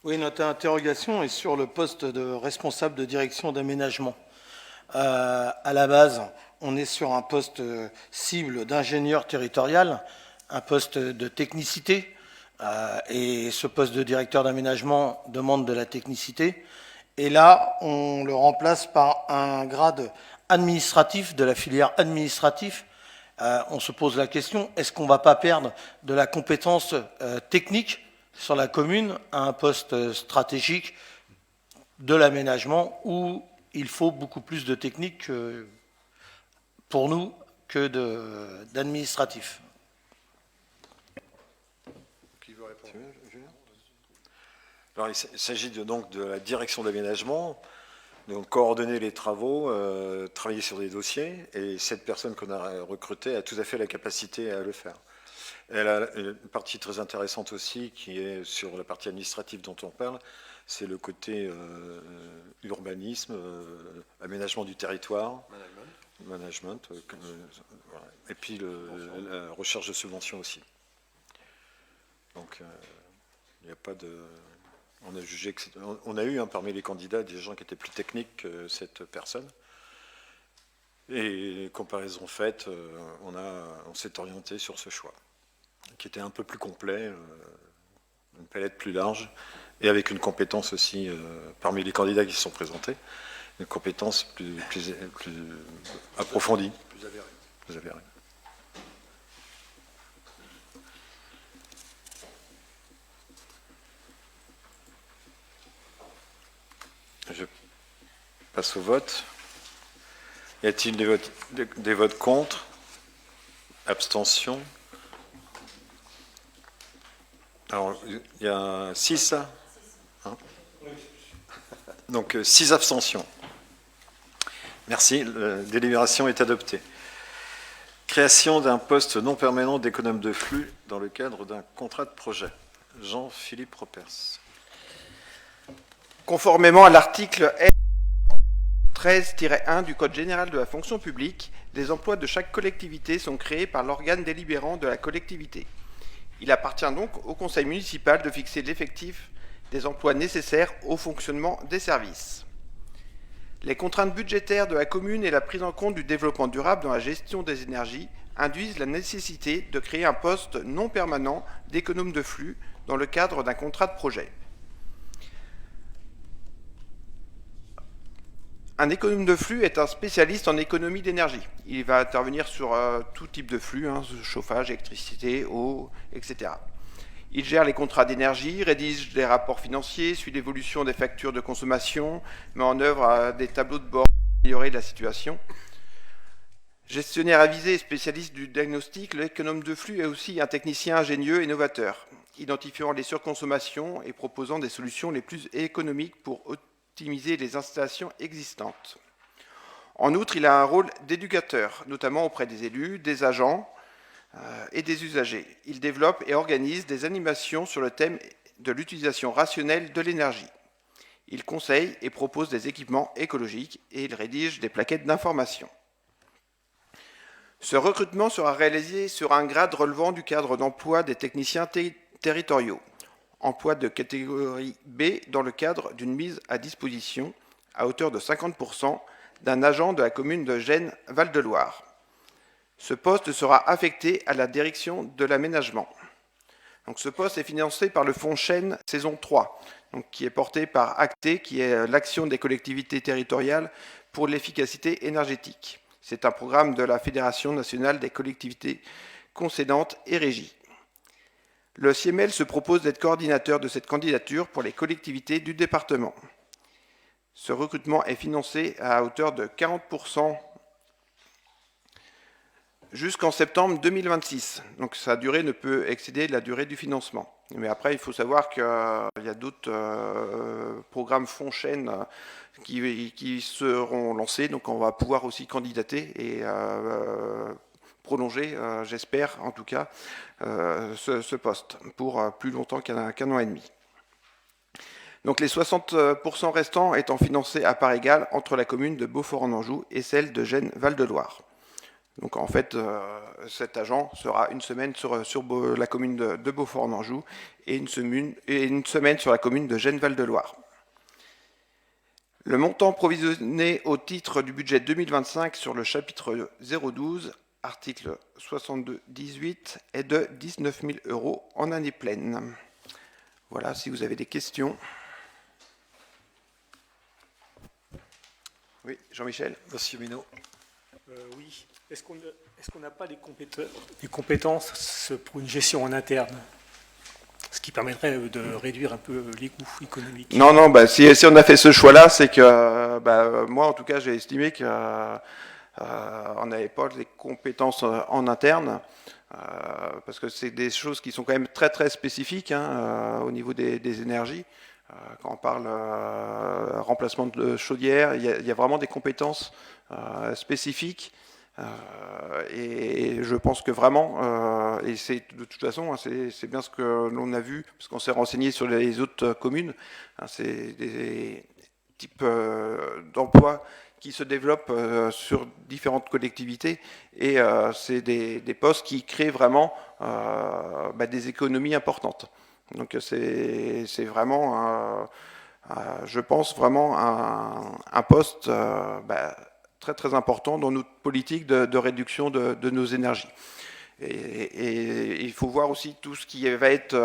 Oui, notre interrogation est sur le poste de responsable de direction d'aménagement. À la base, on est sur un poste cible d'ingénieur territorial, un poste de technicité, et ce poste de directeur d'aménagement demande de la technicité. Et là, on le remplace par un grade administratif, de la filière administrative, on se pose la question, est-ce qu'on ne va pas perdre de la compétence technique sur la commune à un poste stratégique de l'aménagement où il faut beaucoup plus de technique pour nous que d'administratif. Alors, il s'agit donc de la direction d'aménagement, donc coordonner les travaux, travailler sur des dossiers, et cette personne qu'on a recrutée a tout à fait la capacité à le faire. Elle a une partie très intéressante aussi, qui est sur la partie administrative dont on parle, c'est le côté urbanisme, aménagement du territoire, management, voilà. Et puis la recherche de subventions aussi. Donc, il n'y a pas de... On a jugé que on a eu parmi les candidats des gens qui étaient plus techniques que cette personne. Et comparaison faite, on s'est orienté sur ce choix, qui était un peu plus complet, une palette plus large, et avec une compétence aussi, parmi les candidats qui se sont présentés, une compétence plus approfondie. Plus avérée. Je passe au vote. Y a-t-il des votes contre? Abstention? Alors, il y a 6 là, hein? Donc 6 abstentions. Merci, la délibération est adoptée. Création d'un poste non permanent d'économe de flux dans le cadre d'un contrat de projet. Jean-Philippe Ropers. Conformément à l'article L. 13-1 du Code général de la fonction publique, les emplois de chaque collectivité sont créés par l'organe délibérant de la collectivité. Il appartient donc au conseil municipal de fixer l'effectif des emplois nécessaires au fonctionnement des services. Les contraintes budgétaires de la commune et la prise en compte du développement durable dans la gestion des énergies induisent la nécessité de créer un poste non permanent d'économe de flux dans le cadre d'un contrat de projet. Un économe de flux est un spécialiste en économie d'énergie. Il va intervenir sur tout type de flux, chauffage, électricité, eau, etc. Il gère les contrats d'énergie, rédige les rapports financiers, suit l'évolution des factures de consommation, met en œuvre des tableaux de bord pour améliorer la situation. Gestionnaire avisé et spécialiste du diagnostic, l'économe de flux est aussi un technicien ingénieux et novateur, identifiant les surconsommations et proposant des solutions les plus économiques pour optimiser les installations existantes. En outre, il a un rôle d'éducateur, notamment auprès des élus, des agents et des usagers. Il développe et organise des animations sur le thème de l'utilisation rationnelle de l'énergie. Il conseille et propose des équipements écologiques et il rédige des plaquettes d'information. Ce recrutement sera réalisé sur un grade relevant du cadre d'emploi des techniciens territoriaux. Emploi de catégorie B dans le cadre d'une mise à disposition à hauteur de 50% d'un agent de la commune de Gênes-Val-de-Loire. Ce poste sera affecté à la direction de l'aménagement. Donc, ce poste est financé par le fonds Chêne saison 3, donc, qui est porté par ACTE, qui est l'action des collectivités territoriales pour l'efficacité énergétique. C'est un programme de la Fédération nationale des collectivités concédantes et régies. Le CIEMEL se propose d'être coordinateur de cette candidature pour les collectivités du département. Ce recrutement est financé à hauteur de 40% jusqu'en septembre 2026. Donc sa durée ne peut excéder la durée du financement. Mais après, il faut savoir qu'il y a d'autres programmes fonds Chêne qui seront lancés. Donc on va pouvoir aussi candidater et prolonger, j'espère en tout cas, ce poste pour plus longtemps qu'un an et demi. Donc les 60% restants étant financés à part égale entre la commune de Beaufort-en-Anjou et celle de Gênes-Val-de-Loire. Donc en fait, cet agent sera une semaine sur la commune de Beaufort-en-Anjou et une semaine sur la commune de Gênes-Val-de-Loire. Le montant provisionné au titre du budget 2025 sur le chapitre 012, article 62-18, est de 19 000 € en année pleine. Voilà, si vous avez des questions. Oui, Jean-Michel. Monsieur Minot. Oui. Est-ce qu'on n'a pas des compétences pour une gestion en interne? Ce qui permettrait de réduire un peu les coûts économiques. Non, bah, si on a fait ce choix-là, c'est que moi, en tout cas, j'ai estimé qu'on n'avait pas les compétences en interne, parce que c'est des choses qui sont quand même très très spécifiques au niveau des énergies. Quand on parle remplacement de chaudière, il y a vraiment des compétences spécifiques. Et je pense que vraiment, et c'est de toute façon, c'est bien ce que l'on a vu, parce qu'on s'est renseigné sur les autres communes, c'est des types d'emplois qui se développent sur différentes collectivités, et c'est des postes qui créent vraiment des économies importantes. Donc c'est vraiment, je pense, vraiment un poste très très important dans notre politique de réduction de nos énergies. Et il faut voir aussi tout ce qui va être,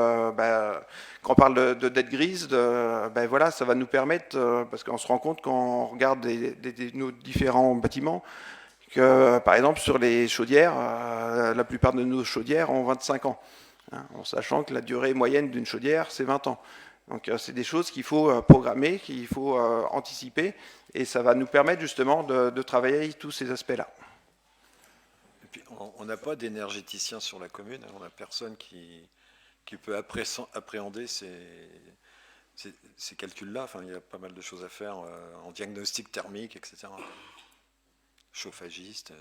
quand on parle de dette grise, voilà, ça va nous permettre, parce qu'on se rend compte quand on regarde nos différents bâtiments, que par exemple sur les chaudières, la plupart de nos chaudières ont 25 ans, en sachant que la durée moyenne d'une chaudière, c'est 20 ans. Donc c'est des choses qu'il faut programmer, qu'il faut anticiper, et ça va nous permettre justement de travailler tous ces aspects-là. Et puis, on n'a pas d'énergéticien sur la commune, on n'a personne qui peut appréhender ces calculs-là. Enfin, il y a pas mal de choses à faire en diagnostic thermique, etc. Chauffagiste,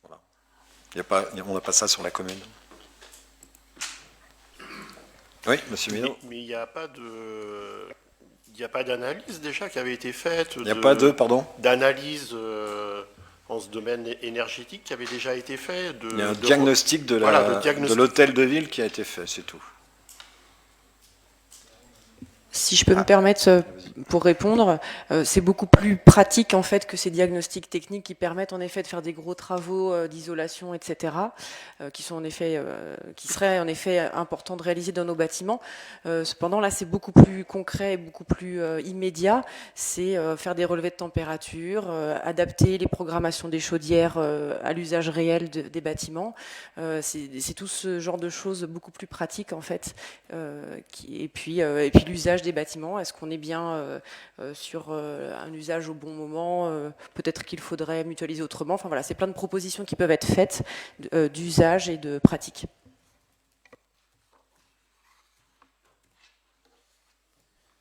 voilà. On n'a pas ça sur la commune. Oui, monsieur Minot. Mais il n'y a pas d'analyse déjà qui avait été faite. Il n'y a pas d'analyse en ce domaine énergétique qui avait déjà été fait. Il y a un diagnostic de l'hôtel de ville qui a été fait, c'est tout. Si je peux me permettre, pour répondre, c'est beaucoup plus pratique en fait que ces diagnostics techniques qui permettent en effet de faire des gros travaux d'isolation, etc., qui seraient en effet importants de réaliser dans nos bâtiments. Cependant, là, c'est beaucoup plus concret et beaucoup plus immédiat. C'est faire des relevés de température, adapter les programmations des chaudières à l'usage réel des bâtiments. C'est tout ce genre de choses beaucoup plus pratiques en fait. Et puis l'usage des bâtiments, est-ce qu'on est bien sur un usage au bon moment, peut-être qu'il faudrait mutualiser autrement, enfin voilà, c'est plein de propositions qui peuvent être faites d'usage et de pratique.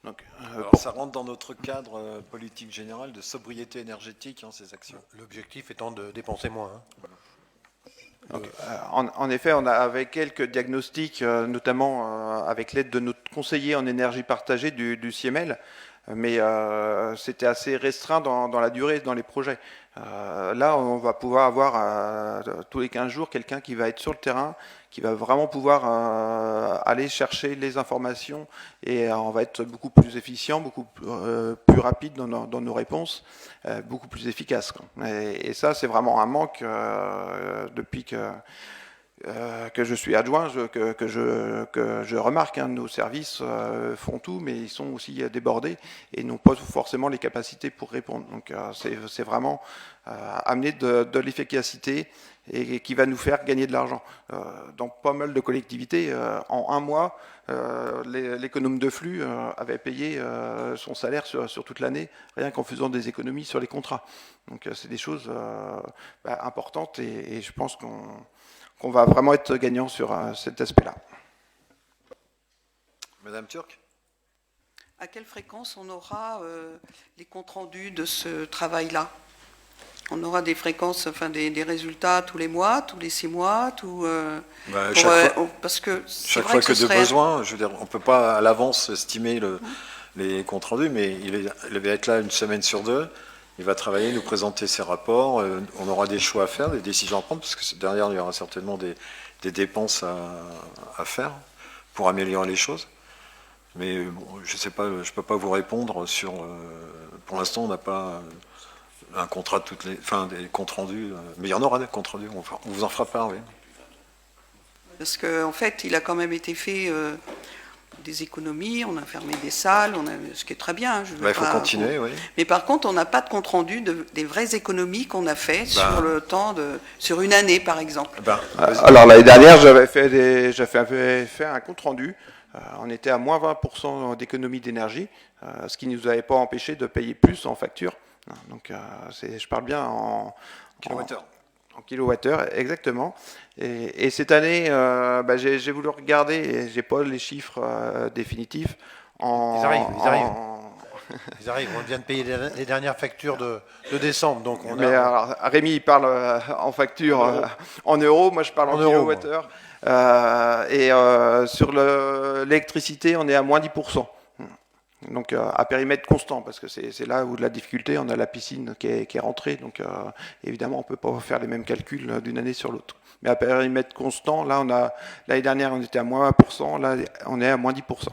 Donc, ça rentre dans notre cadre politique général de sobriété énergétique, ces actions. L'objectif étant de dépenser moins. Donc, en effet, on avait quelques diagnostics, notamment avec l'aide de notre conseiller en énergie partagée du CIEMEL, mais c'était assez restreint dans la durée, dans les projets. Là, on va pouvoir avoir tous les 15 jours quelqu'un qui va être sur le terrain, qui va vraiment pouvoir aller chercher les informations, et on va être beaucoup plus efficient, beaucoup plus rapide dans nos réponses, beaucoup plus efficace. Et ça, c'est vraiment un manque depuis que je suis adjoint, que je remarque. Nos services font tout, mais ils sont aussi débordés et n'ont pas forcément les capacités pour répondre. Donc c'est vraiment amener de l'efficacité et qui va nous faire gagner de l'argent. Dans pas mal de collectivités, en un mois, l'économe de flux avait payé son salaire sur toute l'année, rien qu'en faisant des économies sur les contrats. Donc c'est des choses importantes, et je pense qu'on va vraiment être gagnant sur cet aspect-là. Madame Turc ? À quelle fréquence on aura les comptes rendus de ce travail-là? On aura des fréquences, enfin des résultats tous les mois, tous les 6 mois, parce que chaque fois que de besoin, je veux dire, on ne peut pas à l'avance estimer les comptes rendus, mais il va être là une semaine sur 2. Il va travailler, nous présenter ses rapports. On aura des choix à faire, des décisions à prendre, parce que derrière, il y aura certainement des dépenses à faire pour améliorer les choses. Mais bon, je sais pas, je ne peux pas vous répondre sur... pour l'instant, on n'a pas un contrat des comptes rendus. Mais il y en aura des comptes rendus, on vous en fera part, oui. Parce qu'en fait, il a quand même été fait des économies, on a fermé des salles, ce qui est très bien. Il faut continuer, oui. Mais par contre, on n'a pas de compte-rendu des vraies économies qu'on a fait sur le temps, sur une année, par exemple. Alors, l'année dernière, j'avais fait un compte-rendu. On était à moins 20% d'économie d'énergie, ce qui ne nous avait pas empêché de payer plus en facture. Donc, je parle bien en kilowattheure. En kilowattheure, exactement. Et cette année, j'ai voulu regarder, et j'ai pas les chiffres définitifs. Ils arrivent. On vient de payer les dernières factures de décembre. Donc alors, Rémi il parle en facture en euros, moi je parle en kilowattheure. Sur l'électricité, on est à moins 10%. Donc à périmètre constant, parce que c'est là où de la difficulté, on a la piscine qui est rentrée, donc évidemment on ne peut pas faire les mêmes calculs d'une année sur l'autre. Mais à périmètre constant, là l'année dernière on était à moins 20%, là on est à moins 10%.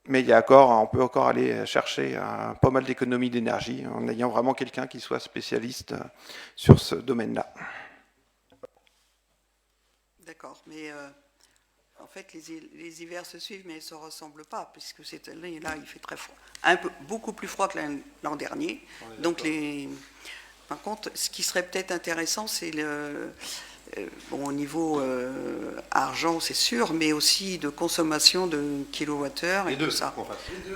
Mais on peut encore aller chercher pas mal d'économies d'énergie en ayant vraiment quelqu'un qui soit spécialiste sur ce domaine-là. D'accord, mais en fait les hivers se suivent, mais ils ne se ressemblent pas, puisque cette année-là il fait très froid, beaucoup plus froid que l'an dernier. Donc par contre, ce qui serait peut-être intéressant, c'est au niveau argent, c'est sûr, mais aussi de consommation de kilowattheures et tout ça.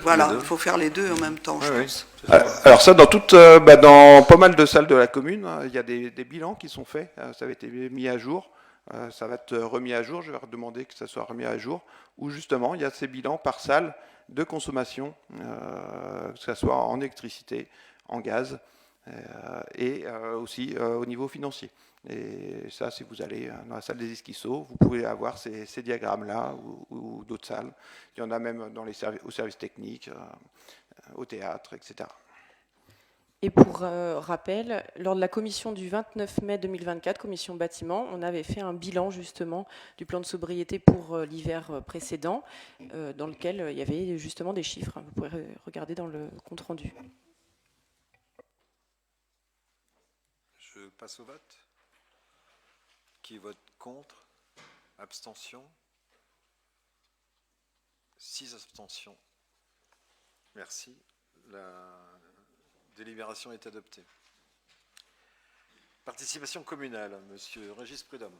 Voilà, il faut faire les deux en même temps, je pense. Alors ça, dans pas mal de salles de la commune, il y a des bilans qui sont faits, ça avait été mis à jour, ça va être remis à jour, je vais demander que ça soit remis à jour, où justement il y a ces bilans par salle de consommation, que ce soit en électricité, en gaz, et aussi au niveau financier. Et ça, si vous allez dans la salle des esquisseaux, vous pouvez avoir ces diagrammes-là ou d'autres salles. Il y en a même au service technique, au théâtre, etc. Et pour rappel, lors de la commission du 29 mai 2024, commission bâtiment, on avait fait un bilan justement du plan de sobriété pour l'hiver précédent, dans lequel il y avait justement des chiffres. Vous pourrez regarder dans le compte-rendu. Je passe au vote. Qui vote contre? Abstention? 6 abstentions. Merci. La délibération est adoptée. Participation communale, Monsieur Régis Prudhomme.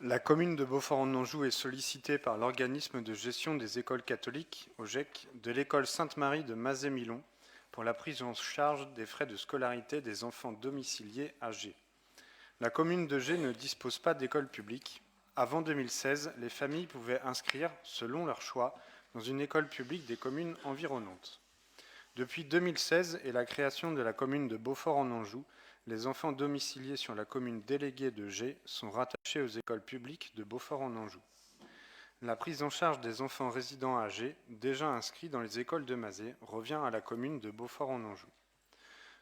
La commune de Beaufort-en-Anjou est sollicitée par l'organisme de gestion des écoles catholiques, OGEC, de l'école Sainte-Marie de Mazet-Milon pour la prise en charge des frais de scolarité des enfants domiciliés à Gé. La commune de Gé ne dispose pas d'école publique. Avant 2016, les familles pouvaient inscrire, selon leur choix, dans une école publique des communes environnantes. Depuis 2016 et la création de la commune de Beaufort-en-Anjou, les enfants domiciliés sur la commune déléguée de Gé sont rattachés aux écoles publiques de Beaufort-en-Anjou. La prise en charge des enfants résidant à Gé, déjà inscrits dans les écoles de Mazet, revient à la commune de Beaufort-en-Anjou.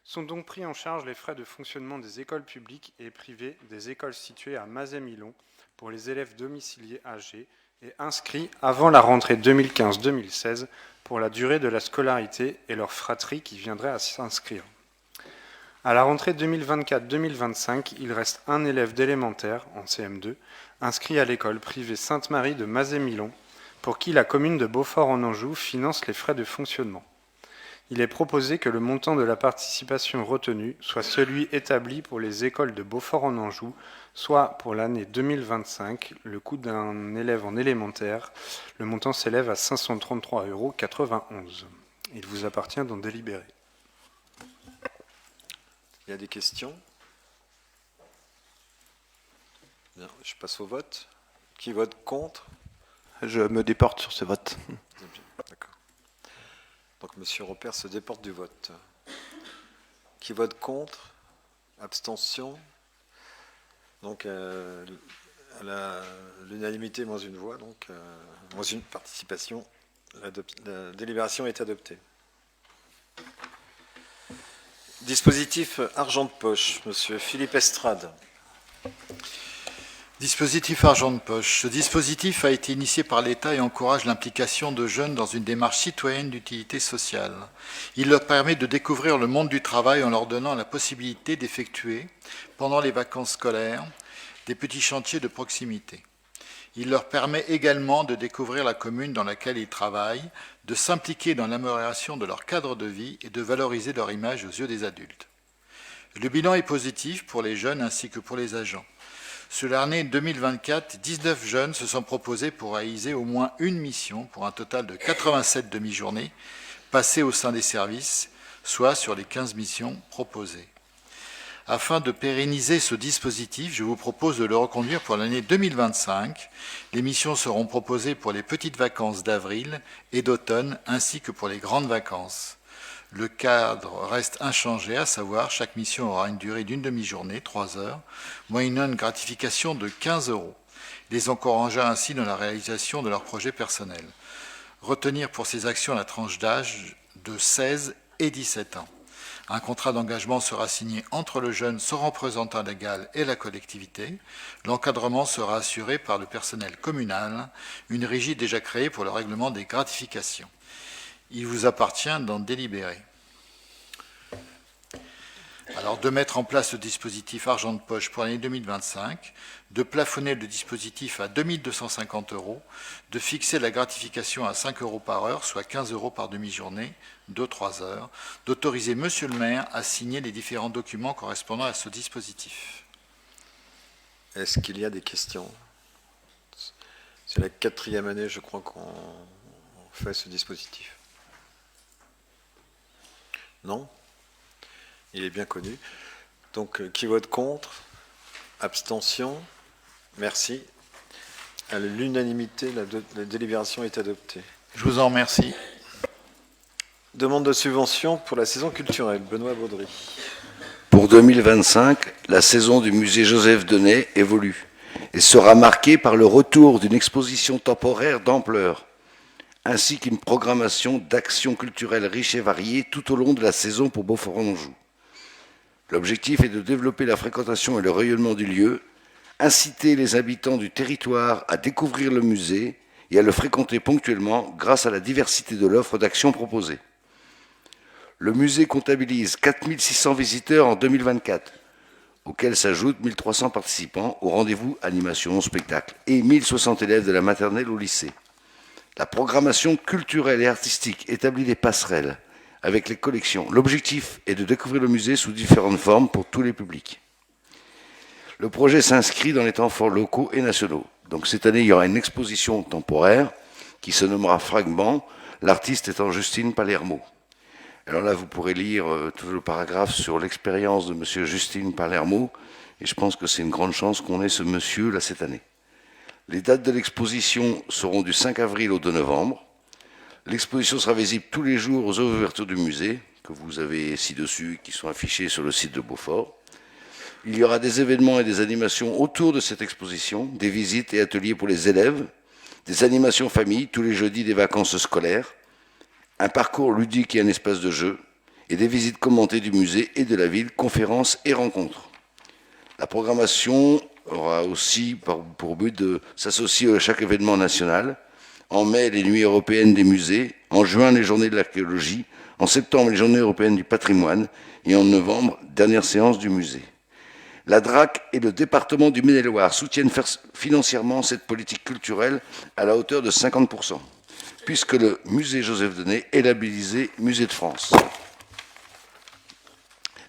Sont donc pris en charge les frais de fonctionnement des écoles publiques et privées des écoles situées à Mazet-Milon pour les élèves domiciliés âgés et inscrits avant la rentrée 2015-2016 pour la durée de la scolarité et leur fratrie qui viendraient à s'inscrire. À la rentrée 2024-2025, il reste un élève d'élémentaire, en CM2, inscrit à l'école privée Sainte-Marie de Mazet-Milon, pour qui la commune de Beaufort-en-Anjou finance les frais de fonctionnement. Il est proposé que le montant de la participation retenue soit celui établi pour les écoles de Beaufort-en-Anjou, soit pour l'année 2025, le coût d'un élève en élémentaire, le montant s'élève à 533,91 €. Il vous appartient d'en délibérer. Il y a des questions? Bien, je passe au vote. Qui vote contre? Je me déporte sur ce vote. D'accord. Donc, Monsieur Robert se déporte du vote. Qui vote contre? Abstention? Donc, à l'unanimité, moins une voix, donc moins une participation, la délibération est adoptée. Dispositif argent de poche, Monsieur Philippe Estrade. Dispositif argent de poche. Ce dispositif a été initié par l'État et encourage l'implication de jeunes dans une démarche citoyenne d'utilité sociale. Il leur permet de découvrir le monde du travail en leur donnant la possibilité d'effectuer, pendant les vacances scolaires, des petits chantiers de proximité. Il leur permet également de découvrir la commune dans laquelle ils travaillent, de s'impliquer dans l'amélioration de leur cadre de vie et de valoriser leur image aux yeux des adultes. Le bilan est positif pour les jeunes ainsi que pour les agents. Sur l'année 2024, 19 jeunes se sont proposés pour réaliser au moins une mission pour un total de 87 demi-journées passées au sein des services, soit sur les 15 missions proposées. Afin de pérenniser ce dispositif, je vous propose de le reconduire pour l'année 2025. Les missions seront proposées pour les petites vacances d'avril et d'automne, ainsi que pour les grandes vacances. Le cadre reste inchangé, à savoir chaque mission aura une durée d'une demi-journée, 3 heures, moyennant une gratification de 15 €, les encourageant ainsi dans la réalisation de leurs projets personnels. Retenir pour ces actions la tranche d'âge de 16 et 17 ans. Un contrat d'engagement sera signé entre le jeune, son représentant légal et la collectivité. L'encadrement sera assuré par le personnel communal, une régie déjà créée pour le règlement des gratifications. Il vous appartient d'en délibérer. Alors, de mettre en place le dispositif argent de poche pour l'année 2025, de plafonner le dispositif à 2 250 €, de fixer la gratification à 5 € par heure, soit 15 € par demi-journée, de 3 heures, d'autoriser Monsieur le maire à signer les différents documents correspondant à ce dispositif. Est-ce qu'il y a des questions? C'est la 4e année, je crois, qu'on fait ce dispositif. Non? Il est bien connu. Donc, qui vote contre? Abstention? Merci. À l'unanimité, la délibération est adoptée. Je vous en remercie. Demande de subvention pour la saison culturelle. Benoît Baudry. Pour 2025, la saison du musée Joseph Denet évolue et sera marquée par le retour d'une exposition temporaire d'ampleur, ainsi qu'une programmation d'actions culturelles riches et variées tout au long de la saison pour Beaufort-en-Anjou. L'objectif est de développer la fréquentation et le rayonnement du lieu, inciter les habitants du territoire à découvrir le musée et à le fréquenter ponctuellement grâce à la diversité de l'offre d'actions proposées. Le musée comptabilise 4 600 visiteurs en 2024, auxquels s'ajoutent 1 300 participants au rendez-vous animation, spectacle et 1 060 élèves de la maternelle au lycée. La programmation culturelle et artistique établit des passerelles avec les collections. L'objectif est de découvrir le musée sous différentes formes pour tous les publics. Le projet s'inscrit dans les temps forts locaux et nationaux. Donc cette année, il y aura une exposition temporaire qui se nommera Fragments, l'artiste étant Justine Palermo. Alors là, vous pourrez lire tout le paragraphe sur l'expérience de monsieur Justine Palermo, et je pense que c'est une grande chance qu'on ait ce monsieur là cette année. Les dates de l'exposition seront du 5 avril au 2 novembre. L'exposition sera visible tous les jours aux ouvertures du musée, que vous avez ci-dessus, qui sont affichés sur le site de Beaufort. Il y aura des événements et des animations autour de cette exposition, des visites et ateliers pour les élèves, des animations famille tous les jeudis des vacances scolaires, un parcours ludique et un espace de jeu, et des visites commentées du musée et de la ville, conférences et rencontres. La programmation aura aussi pour but de s'associer à chaque événement national. En mai, les nuits européennes des musées, en juin, les journées de l'archéologie, en septembre, les journées européennes du patrimoine, et en novembre, dernière séance du musée. La DRAC et le département du Maine-et-Loire soutiennent financièrement cette politique culturelle à la hauteur de 50%, puisque le musée Joseph Denet est labellisé Musée de France.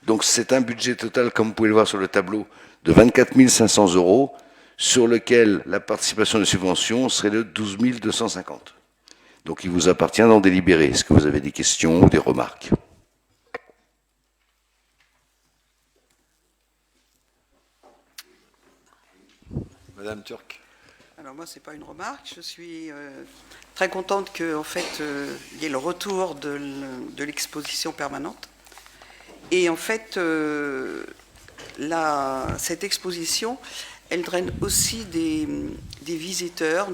Donc c'est un budget total, comme vous pouvez le voir sur le tableau, de 24 500 €, sur lequel la participation de subvention serait de 12 250. Donc il vous appartient d'en délibérer. Est-ce que vous avez des questions ou des remarques? Madame Turc. Alors moi, ce n'est pas une remarque. Je suis très contente qu'en fait, il y ait le retour de l'exposition permanente. Et en fait, cette exposition, elle draine aussi des visiteurs,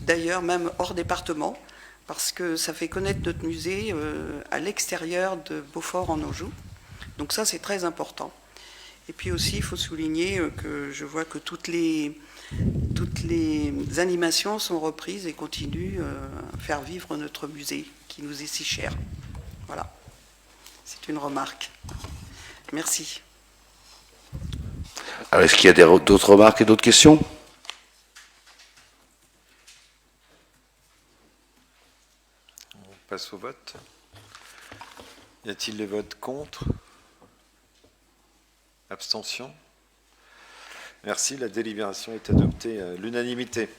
d'ailleurs même hors département, parce que ça fait connaître notre musée à l'extérieur de Beaufort-en-Anjou. Donc ça, c'est très important. Et puis aussi, il faut souligner que je vois que toutes les animations sont reprises et continuent à faire vivre notre musée, qui nous est si cher. Voilà. C'est une remarque. Merci. Alors, est-ce qu'il y a d'autres remarques et d'autres questions? passe au vote. Y a-t-il des votes contre? Abstention? Merci, la délibération est adoptée à l'unanimité.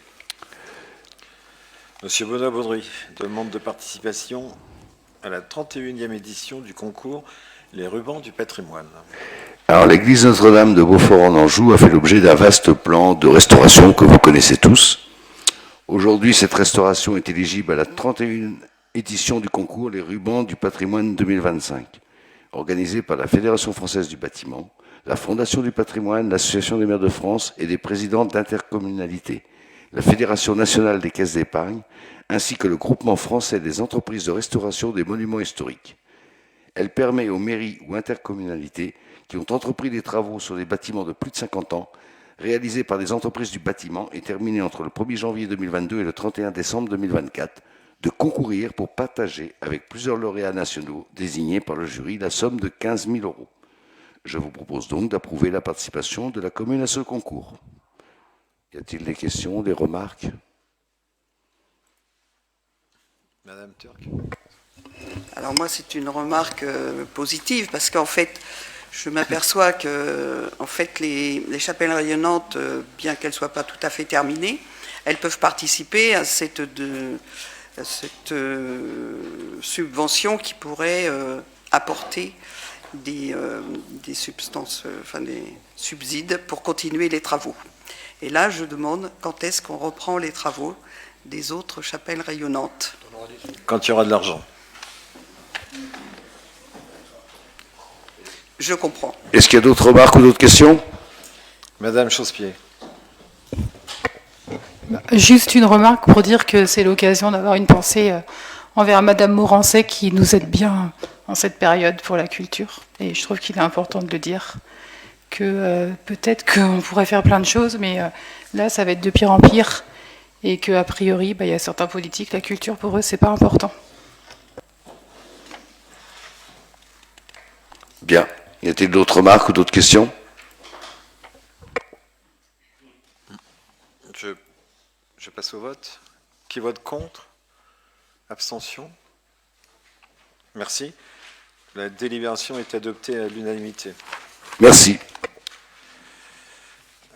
Monsieur Benoît-Baudry demande de participation à la 31e édition du concours Les Rubans du patrimoine. Alors, l'église Notre-Dame de Beaufort-en-Anjou a fait l'objet d'un vaste plan de restauration que vous connaissez tous. Aujourd'hui, cette restauration est éligible à la 31e édition du concours Les Rubans du patrimoine 2025, organisé par la Fédération française du bâtiment, la Fondation du patrimoine, l'Association des maires de France et des présidents d'intercommunalités, la Fédération nationale des caisses d'épargne, ainsi que le groupement français des entreprises de restauration des monuments historiques. Elle permet aux mairies ou intercommunalités qui ont entrepris des travaux sur des bâtiments de plus de 50 ans, réalisés par des entreprises du bâtiment et terminés entre le 1er janvier 2022 et le 31 décembre 2024, de concourir pour partager avec plusieurs lauréats nationaux désignés par le jury la somme de 15 000 €. Je vous propose donc d'approuver la participation de la commune à ce concours. Y a-t-il des questions, des remarques? Madame Turc. Alors moi, c'est une remarque positive, parce qu'en fait, je m'aperçois que en fait, les chapelles rayonnantes, bien qu'elles ne soient pas tout à fait terminées, elles peuvent participer à cette subvention qui pourrait apporter des substances, enfin des subsides pour continuer les travaux. Et là, je demande quand est-ce qu'on reprend les travaux des autres chapelles rayonnantes. Quand il y aura de l'argent. Je comprends. Est-ce qu'il y a d'autres remarques ou d'autres questions? Madame Chausse-Pied. Juste une remarque pour dire que c'est l'occasion d'avoir une pensée envers Madame Morancet qui nous aide bien en cette période pour la culture. Et je trouve qu'il est important de le dire, que peut-être qu'on pourrait faire plein de choses, mais là, ça va être de pire en pire. Et qu'a priori, il y a certains politiques, la culture, pour eux, c'est pas important. Bien. Y a-t-il d'autres remarques ou d'autres questions? Je passe au vote. Qui vote contre? Abstention? Merci. La délibération est adoptée à l'unanimité. Merci.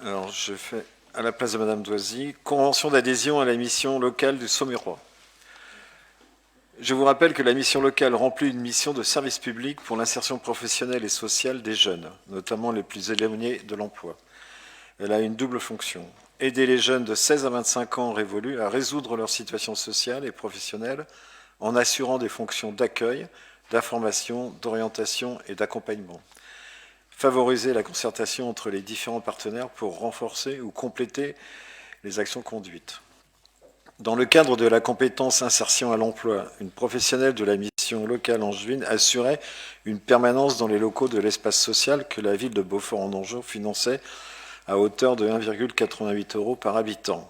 Alors, je fais à la place de Madame Doisy, convention d'adhésion à la mission locale du Saumurois. Je vous rappelle que la mission locale remplit une mission de service public pour l'insertion professionnelle et sociale des jeunes, notamment les plus éloignés de l'emploi. Elle a une double fonction: aider les jeunes de 16 à 25 ans révolus à résoudre leur situation sociale et professionnelle en assurant des fonctions d'accueil, d'information, d'orientation et d'accompagnement. Favoriser la concertation entre les différents partenaires pour renforcer ou compléter les actions conduites. Dans le cadre de la compétence insertion à l'emploi, une professionnelle de la mission locale angevine assurait une permanence dans les locaux de l'espace social que la ville de Beaufort-en-Anjou finançait à hauteur de 1,88 € par habitant.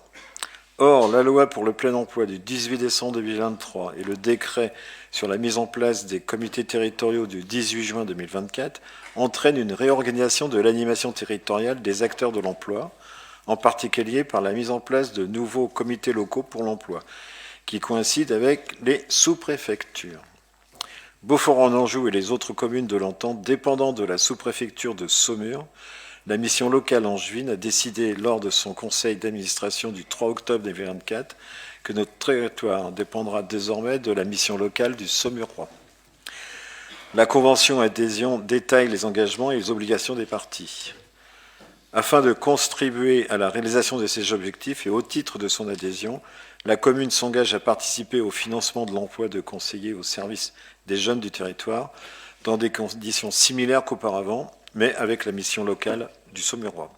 Or, la loi pour le plein emploi du 18 décembre 2023 et le décret sur la mise en place des comités territoriaux du 18 juin 2024 entraînent une réorganisation de l'animation territoriale des acteurs de l'emploi, en particulier par la mise en place de nouveaux comités locaux pour l'emploi, qui coïncident avec les sous-préfectures. Beaufort-en-Anjou et les autres communes de l'entente dépendant de la sous-préfecture de Saumur, la mission locale angevine a décidé lors de son conseil d'administration du 3 octobre 2024 que notre territoire dépendra désormais de la mission locale du Saumurois. La convention adhésion détaille les engagements et les obligations des parties. Afin de contribuer à la réalisation de ces objectifs et au titre de son adhésion, la commune s'engage à participer au financement de l'emploi de conseillers au service des jeunes du territoire dans des conditions similaires qu'auparavant, mais avec la mission locale du Saumurois.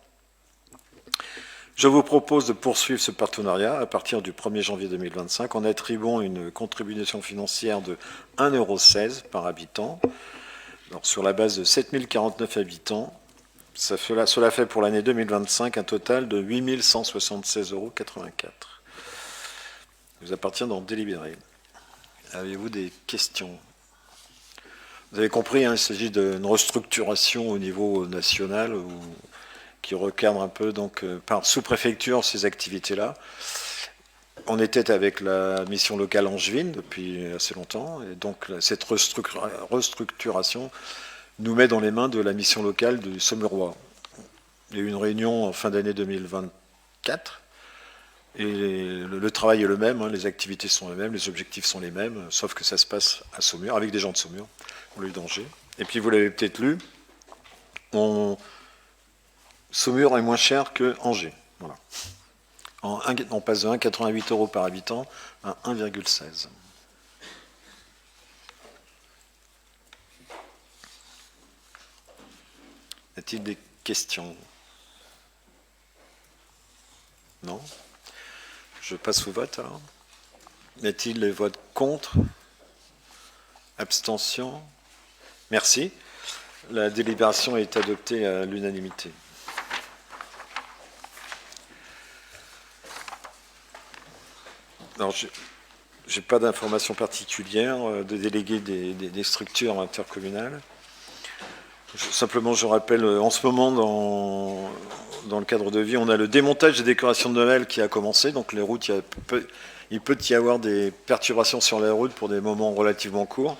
Je vous propose de poursuivre ce partenariat à partir du 1er janvier 2025 en attribuant une contribution financière de 1,16 € par habitant. Alors, sur la base de 7049 habitants, cela fait pour l'année 2025 un total de 8176,84 €. Il vous appartient d'en délibérer. Avez-vous des questions? Vous avez compris, il s'agit d'une restructuration au niveau national qui recadre un peu donc par sous-préfecture ces activités-là. On était avec la mission locale angevine depuis assez longtemps, et donc cette restructuration nous met dans les mains de la mission locale du Saumurois. Il y a eu une réunion en fin d'année 2024, et le travail est le même, les activités sont les mêmes, les objectifs sont les mêmes, sauf que ça se passe à Saumur, avec des gens de Saumur, au lieu d'Angers. Et puis vous l'avez peut-être lu, Saumur est moins cher que Angers. Voilà. On passe de 1,88 € par habitant à 1,16. Y a-t-il des questions? Non? Je passe au vote alors. Y a-t-il des votes contre? Abstention? Merci. La délibération est adoptée à l'unanimité. Alors, je n'ai pas d'informations particulières de délégués des structures intercommunales. Simplement, je rappelle, en ce moment, dans le cadre de vie, on a le démontage des décorations de Noël qui a commencé. Donc, les routes, il peut y avoir des perturbations sur les routes pour des moments relativement courts.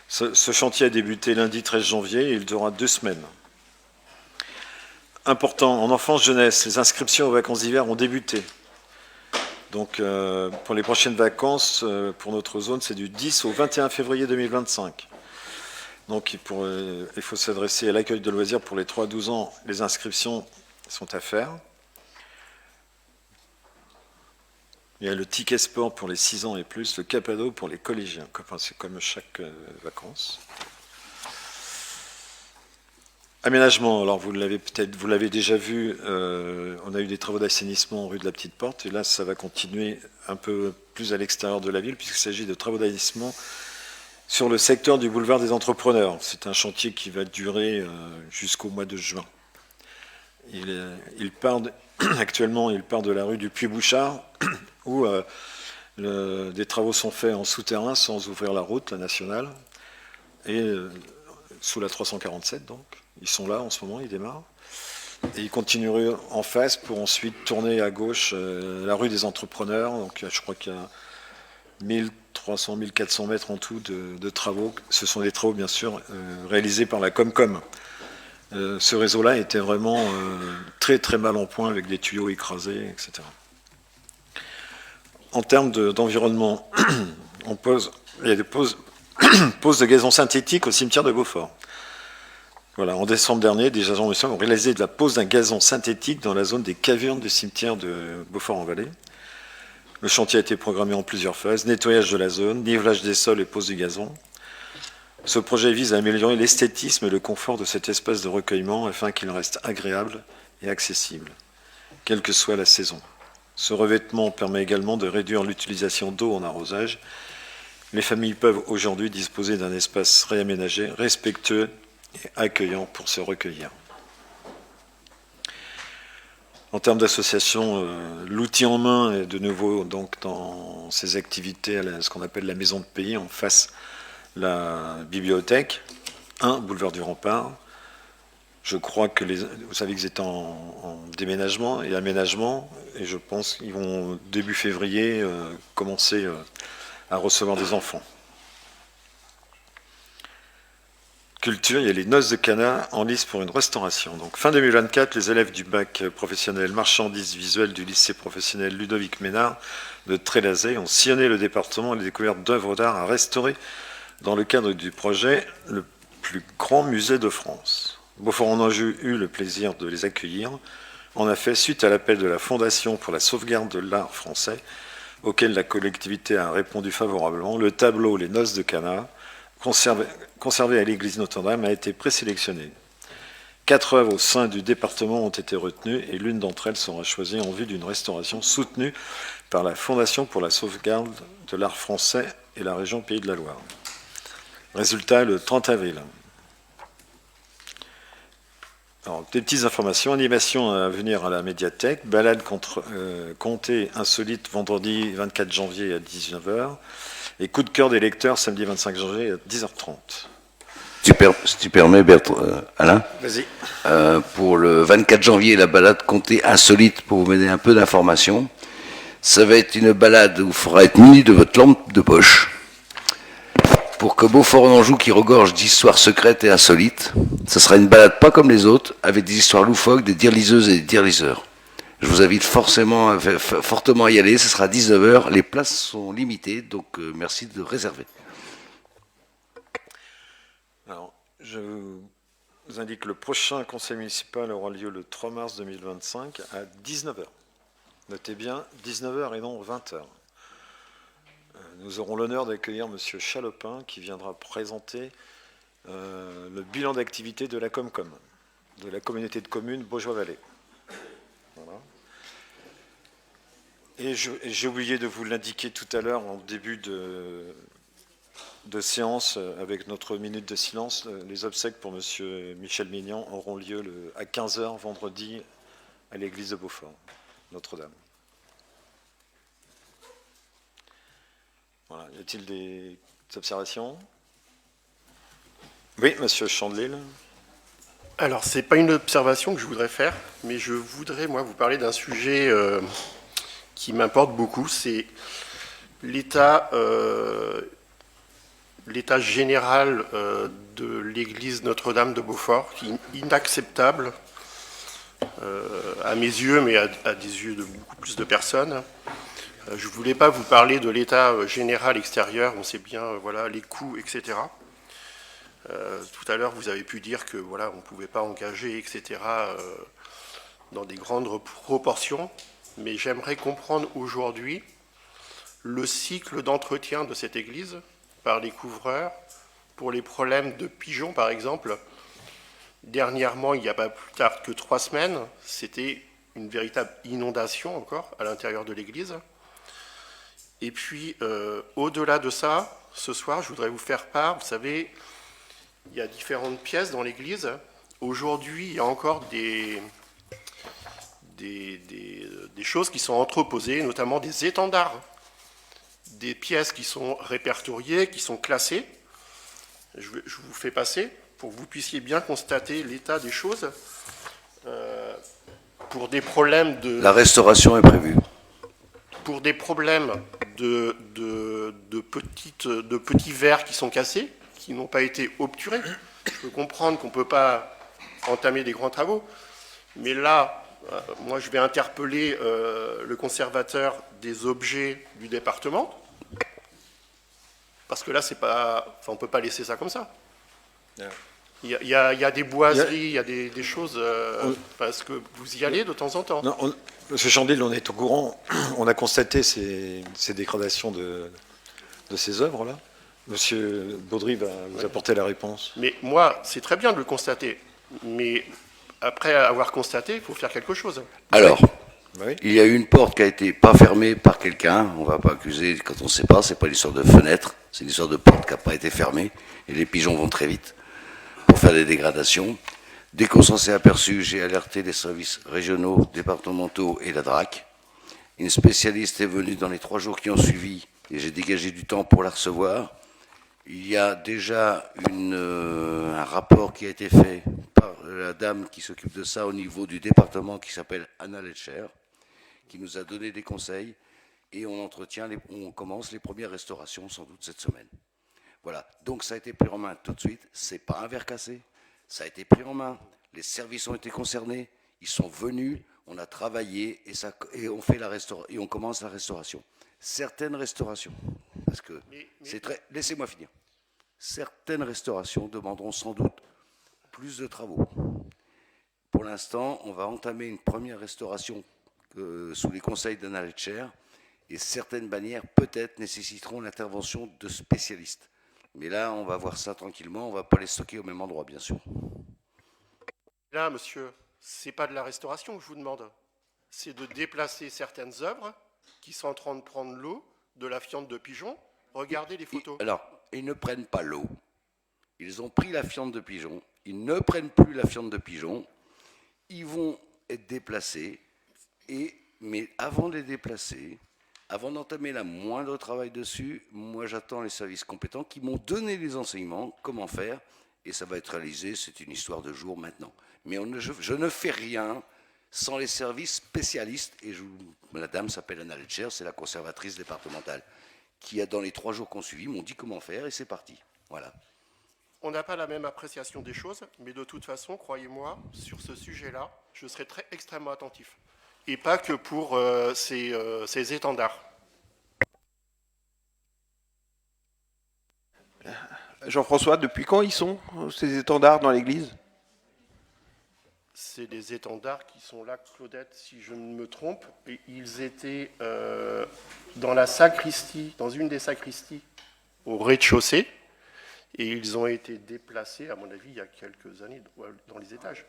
Ce chantier a débuté lundi 13 janvier et il durera 2 semaines. Important, en enfance-jeunesse, les inscriptions aux vacances d'hiver ont débuté. Donc, pour les prochaines vacances, pour notre zone, c'est du 10 au 21 février 2025. Donc, il faut s'adresser à l'accueil de loisirs pour les 3-12 ans. Les inscriptions sont à faire. Il y a le ticket sport pour les 6 ans et plus, le capado pour les collégiens. Enfin, c'est comme chaque vacances. Aménagement, alors vous l'avez déjà vu, on a eu des travaux d'assainissement rue de la Petite Porte, et là ça va continuer un peu plus à l'extérieur de la ville, puisqu'il s'agit de travaux d'assainissement sur le secteur du boulevard des Entrepreneurs. C'est un chantier qui va durer jusqu'au mois de juin. Actuellement, il part de la rue du Puy-Bouchard, où des travaux sont faits en souterrain sans ouvrir la route, la nationale, et sous la 347 donc. Ils sont là en ce moment, ils démarrent. Et ils continueront en face pour ensuite tourner à gauche la rue des Entrepreneurs. Donc je crois qu'il y a 1300, 1400 mètres en tout de travaux. Ce sont des travaux bien sûr réalisés par la Comcom. Ce réseau-là était vraiment très très mal en point avec des tuyaux écrasés, etc. En termes d'environnement, il y a des poses de gazon synthétique au cimetière de Beaufort. Voilà, en décembre dernier, des agents municipaux ont réalisé de la pose d'un gazon synthétique dans la zone des cavernes du cimetière de Beaufort-en-Vallée. Le chantier a été programmé en plusieurs phases, nettoyage de la zone, nivelage des sols et pose du gazon. Ce projet vise à améliorer l'esthétisme et le confort de cet espace de recueillement afin qu'il reste agréable et accessible, quelle que soit la saison. Ce revêtement permet également de réduire l'utilisation d'eau en arrosage. Les familles peuvent aujourd'hui disposer d'un espace réaménagé, respectueux et accueillant pour se recueillir. En termes d'association, l'outil en main est de nouveau donc dans ces activités à ce qu'on appelle la maison de pays, en face la bibliothèque, boulevard du Rempart. Je crois que vous savez qu'ils étaient en déménagement et aménagement, et je pense qu'ils vont début février commencer à recevoir des enfants. Culture, il y a les noces de Cana en lice pour une restauration. Donc fin 2024, les élèves du bac professionnel marchandises visuelles du lycée professionnel Ludovic Ménard de Trélazé ont sillonné le département et les découvertes d'œuvres d'art à restaurer dans le cadre du projet le plus grand musée de France. Beaufort-en-Anjou eut le plaisir de les accueillir. En effet, suite à l'appel de la Fondation pour la sauvegarde de l'art français, auquel la collectivité a répondu favorablement, le tableau Les Noces de Cana, conservé à l'église Notre-Dame, a été présélectionné. 4 œuvres au sein du département ont été retenues et l'une d'entre elles sera choisie en vue d'une restauration soutenue par la Fondation pour la sauvegarde de l'art français et la région Pays de la Loire. Résultat, le 30 avril. Alors, des petites informations, animation à venir à la médiathèque, balade comptée insolite vendredi 24 janvier à 19h et coup de cœur des lecteurs samedi 25 janvier à 10h30. Si tu permets, Alain. Vas-y. Pour le 24 janvier, la balade comptée insolite, pour vous donner un peu d'informations, Ça va être une balade où il faudra être muni de votre lampe de poche pour que Beaufort-en-Anjou, qui regorge d'histoires secrètes et insolites, ça sera une balade pas comme les autres, avec des histoires loufoques, des dirliseuses et des dirliseurs. Je vous invite fortement à y aller, ce sera à 19h, les places sont limitées, donc merci de réserver. Alors, je vous indique que le prochain conseil municipal aura lieu le 3 mars 2025 à 19h. Notez bien, 19h et non 20h. Nous aurons l'honneur d'accueillir M. Chalopin qui viendra présenter le bilan d'activité de la Comcom, de la communauté de communes Baugeois-Vallée. Voilà. Et j'ai oublié de vous l'indiquer tout à l'heure en début de séance avec notre minute de silence. Les obsèques pour M. Michel Mignon auront lieu à 15h vendredi à l'église de Beaufort, Notre-Dame. Voilà. Y a-t-il des observations? Oui, Monsieur Chandelil. Alors, ce n'est pas une observation que je voudrais faire, mais je voudrais, moi, vous parler d'un sujet qui m'importe beaucoup. C'est l'état général de l'église Notre-Dame de Beaufort, qui est inacceptable à mes yeux, mais à des yeux de beaucoup plus de personnes. Je ne voulais pas vous parler de l'état général extérieur, on sait bien voilà, les coûts, etc. Tout à l'heure, vous avez pu dire que voilà, on ne pouvait pas engager, etc., dans des grandes proportions, mais j'aimerais comprendre aujourd'hui le cycle d'entretien de cette église par les couvreurs pour les problèmes de pigeons, par exemple. Dernièrement, il n'y a pas plus tard que 3 semaines, c'était une véritable inondation encore à l'intérieur de l'église. Et puis, au-delà de ça, ce soir, je voudrais vous faire part, vous savez, il y a différentes pièces dans l'église. Aujourd'hui, il y a encore des choses qui sont entreposées, notamment des étendards, des pièces qui sont répertoriées, qui sont classées. Je vous fais passer pour que vous puissiez bien constater l'état des choses. Pour des problèmes de... La restauration est prévue. Pour des problèmes de petits verres qui sont cassés, qui n'ont pas été obturés. Je peux comprendre qu'on ne peut pas entamer des grands travaux, mais là, moi je vais interpeller le conservateur des objets du département, parce que là, c'est pas, enfin, on ne peut pas laisser ça comme ça. Il y a des boiseries, il y a des choses, parce que vous y allez de temps en temps. Non, Monsieur Chandil, on est au courant, on a constaté ces dégradations de ces œuvres-là. Monsieur Baudry va vous apporter la réponse. Mais moi, c'est très bien de le constater, mais après avoir constaté, il faut faire quelque chose. Alors, oui. Il y a eu une porte qui a été pas fermée par quelqu'un, on ne va pas accuser quand on ne sait pas, c'est pas l'histoire de fenêtre, c'est l'histoire de porte qui n'a pas été fermée, et les pigeons vont très vite pour faire des dégradations. Dès qu'on s'en s'est aperçu, j'ai alerté les services régionaux, départementaux et la DRAC. Une spécialiste est venue dans les 3 jours qui ont suivi et j'ai dégagé du temps pour la recevoir. Il y a déjà un rapport qui a été fait par la dame qui s'occupe de ça au niveau du département qui s'appelle Anna Letcher, qui nous a donné des conseils et on commence les premières restaurations sans doute cette semaine. Voilà, donc ça a été pris en main tout de suite, c'est pas un verre cassé. Ça a été pris en main, les services ont été concernés, ils sont venus, on a travaillé et on fait et on commence la restauration. Certaines restaurations, parce que c'est très... Laissez-moi finir. Certaines restaurations demanderont sans doute plus de travaux. Pour l'instant, on va entamer une première restauration sous les conseils d'Anna Letcher et certaines bannières peut-être nécessiteront l'intervention de spécialistes. Mais là, on va voir ça tranquillement, on ne va pas les stocker au même endroit, bien sûr. Là, monsieur, ce n'est pas de la restauration que je vous demande. C'est de déplacer certaines œuvres qui sont en train de prendre l'eau de la fiente de pigeon. Regardez les photos. Alors, ils ne prennent pas l'eau. Ils ont pris la fiente de pigeon. Ils ne prennent plus la fiente de pigeon. Ils vont être déplacés. Mais avant de les déplacer... Avant d'entamer la moindre travail dessus, moi j'attends les services compétents qui m'ont donné les enseignements, comment faire, et ça va être réalisé, c'est une histoire de jour maintenant. Mais je ne fais rien sans les services spécialistes. Et la dame s'appelle Anna Letcher, c'est la conservatrice départementale, qui, dans les 3 jours qu'on suivi, m'ont dit comment faire et c'est parti. Voilà. On n'a pas la même appréciation des choses, mais de toute façon, croyez-moi, sur ce sujet-là, je serai extrêmement attentif. Et pas que pour ces étendards. Jean-François, depuis quand ils sont, ces étendards, dans l'église? C'est des étendards qui sont là, Claudette, si je ne me trompe. Et ils étaient dans la sacristie, dans une des sacristies, au rez-de-chaussée. Et ils ont été déplacés, à mon avis, il y a quelques années, dans les étages.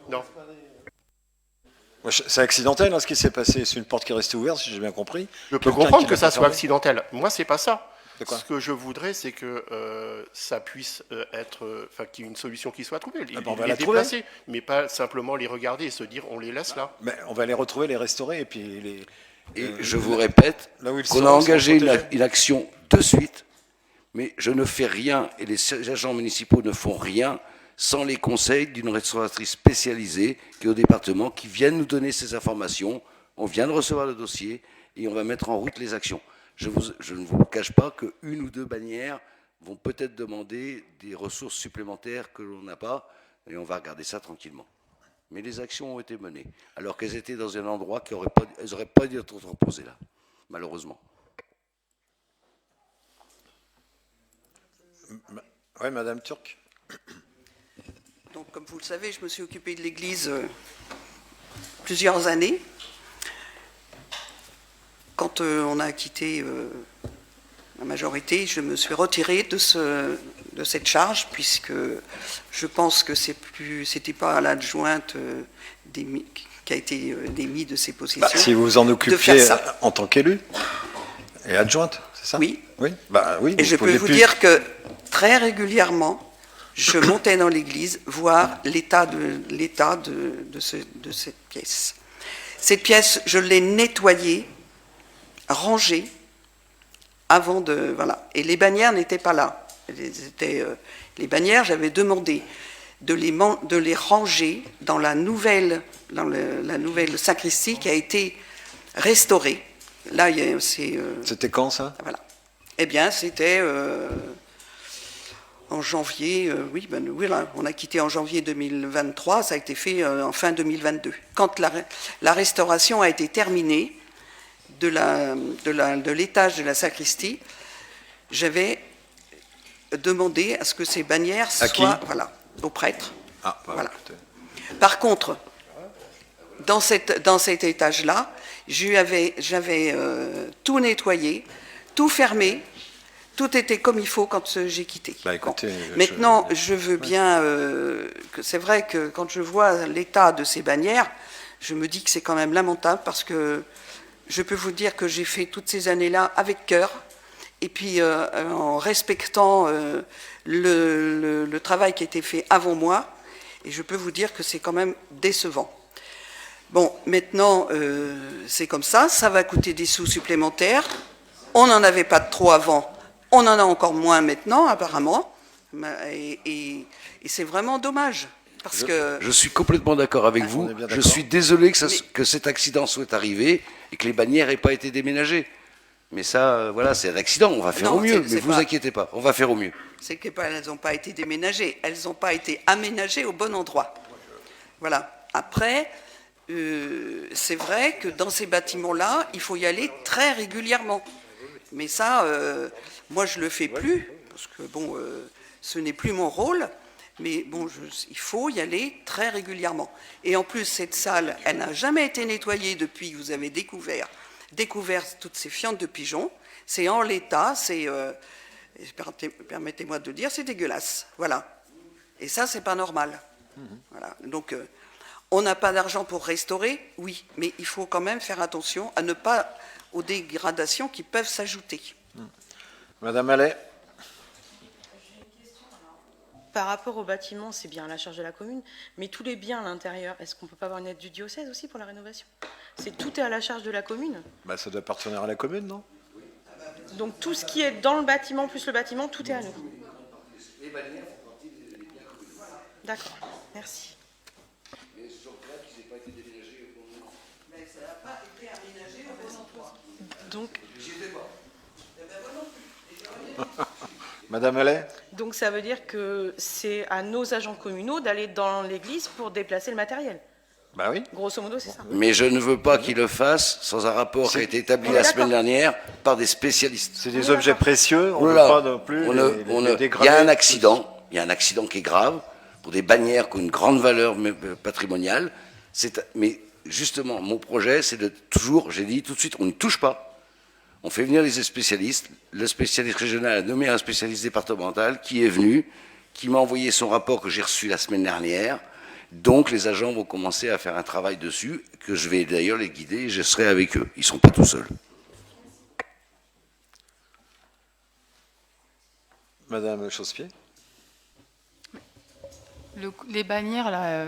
Non. C'est accidentel, hein, ce qui s'est passé. C'est une porte qui est restée ouverte, si j'ai bien compris. Je peux comprendre que ça soit accidentel. Moi, c'est pas ça. Ce que je voudrais, c'est que ça puisse être, enfin, qu'il y ait une solution qui soit trouvée. On va les la trouver. déplacer, mais pas simplement les regarder et se dire on les laisse là. Mais on va les retrouver, les restaurer, et puis les. Et je vous répète là où ils qu'on a sont, engagé ils sont protégés. une action de suite, mais je ne fais rien et les agents municipaux ne font rien sans les conseils d'une restauratrice spécialisée qui est au département, qui vient nous donner ces informations. On vient de recevoir le dossier et on va mettre en route les actions. Je ne vous cache pas qu'une ou 2 bannières vont peut-être demander des ressources supplémentaires que l'on n'a pas, et on va regarder ça tranquillement. Mais les actions ont été menées, alors qu'elles étaient dans un endroit qui n'aurait pas dû être reposées là, malheureusement. Oui, Madame Turc. Donc, comme vous le savez, je me suis occupée de l'église plusieurs années. Quand on a quitté la majorité, je me suis retirée de cette charge, puisque je pense que c'était pas l'adjointe qui a été démise de ses positions. Si vous vous en occupiez en tant qu'élu et adjointe, c'est ça? Oui. Oui. Oui. Et je peux vous dire que très régulièrement, je montais dans l'église voir l'état de cette pièce. Cette pièce, je l'ai nettoyée, rangée, avant de... Voilà. Et les bannières n'étaient pas là. Les bannières, j'avais demandé de les ranger dans la nouvelle sacristie qui a été restaurée. Là, c'était quand, ça? Voilà. Eh bien, c'était en janvier, là, on a quitté en janvier 2023, ça a été fait en fin 2022. Quand la restauration a été terminée de l'étage de la sacristie, j'avais demandé à ce que ces bannières soient aux prêtres. Voilà. Par contre, dans cet étage-là, j'avais tout nettoyé, tout fermé, tout était comme il faut quand j'ai quitté. Maintenant, je veux bien que c'est vrai que quand je vois l'état de ces bannières, je me dis que c'est quand même lamentable, parce que je peux vous dire que j'ai fait toutes ces années-là avec cœur, et puis en respectant le travail qui a été fait avant moi, et je peux vous dire que c'est quand même décevant. Bon, maintenant, c'est comme ça va coûter des sous supplémentaires. On n'en avait pas de trop avant, on en a encore moins maintenant, apparemment, et c'est vraiment dommage. Parce que... Je suis complètement d'accord avec vous. Je suis désolé que cet accident soit arrivé et que les bannières n'aient pas été déménagées. Mais ça, voilà, c'est un accident, on va faire au mieux. Mais vous inquiétez pas, on va faire au mieux. C'est qu'elles n'ont pas été déménagées, elles n'ont pas été aménagées au bon endroit. Voilà. Après, c'est vrai que dans ces bâtiments-là, il faut y aller très régulièrement. Mais ça, moi, je ne le fais plus, parce que, bon, ce n'est plus mon rôle. Mais bon, il faut y aller très régulièrement. Et en plus, cette salle, elle n'a jamais été nettoyée depuis que vous avez découvert toutes ces fientes de pigeons. C'est en l'état, permettez-moi de le dire, c'est dégueulasse. Voilà. Et ça, c'est pas normal. Voilà. Donc, on n'a pas d'argent pour restaurer, oui, mais il faut quand même faire attention à ne pas aux dégradations qui peuvent s'ajouter. Madame Allais. Par rapport au bâtiment, c'est bien à la charge de la commune, mais tous les biens à l'intérieur, est-ce qu'on ne peut pas avoir une aide du diocèse aussi pour la rénovation? Tout est à la charge de la commune. Ça doit appartenir à la commune, non? Donc tout ce qui est dans le bâtiment, plus le bâtiment, tout est à nous. D'accord, merci. Donc, Madame Allais? donc ça veut dire que c'est à nos agents communaux d'aller dans l'église pour déplacer le matériel. Bah oui. Grosso modo, c'est ça. Mais je ne veux pas qu'ils le fassent sans un rapport qui a été établi la semaine dernière par des spécialistes. C'est des objets précieux, on ne Voilà. peut pas non plus les dégrader. Il y a un accident qui est grave, pour des bannières qui ont une grande valeur patrimoniale. Mais justement, mon projet, c'est de toujours, j'ai dit tout de suite, on ne touche pas. On fait venir les spécialistes. Le spécialiste régional a nommé un spécialiste départemental qui est venu, qui m'a envoyé son rapport que j'ai reçu la semaine dernière. Donc les agents vont commencer à faire un travail dessus, que je vais d'ailleurs les guider et je serai avec eux. Ils ne sont pas tout seuls. Madame Chausse-Pied? Les bannières, là,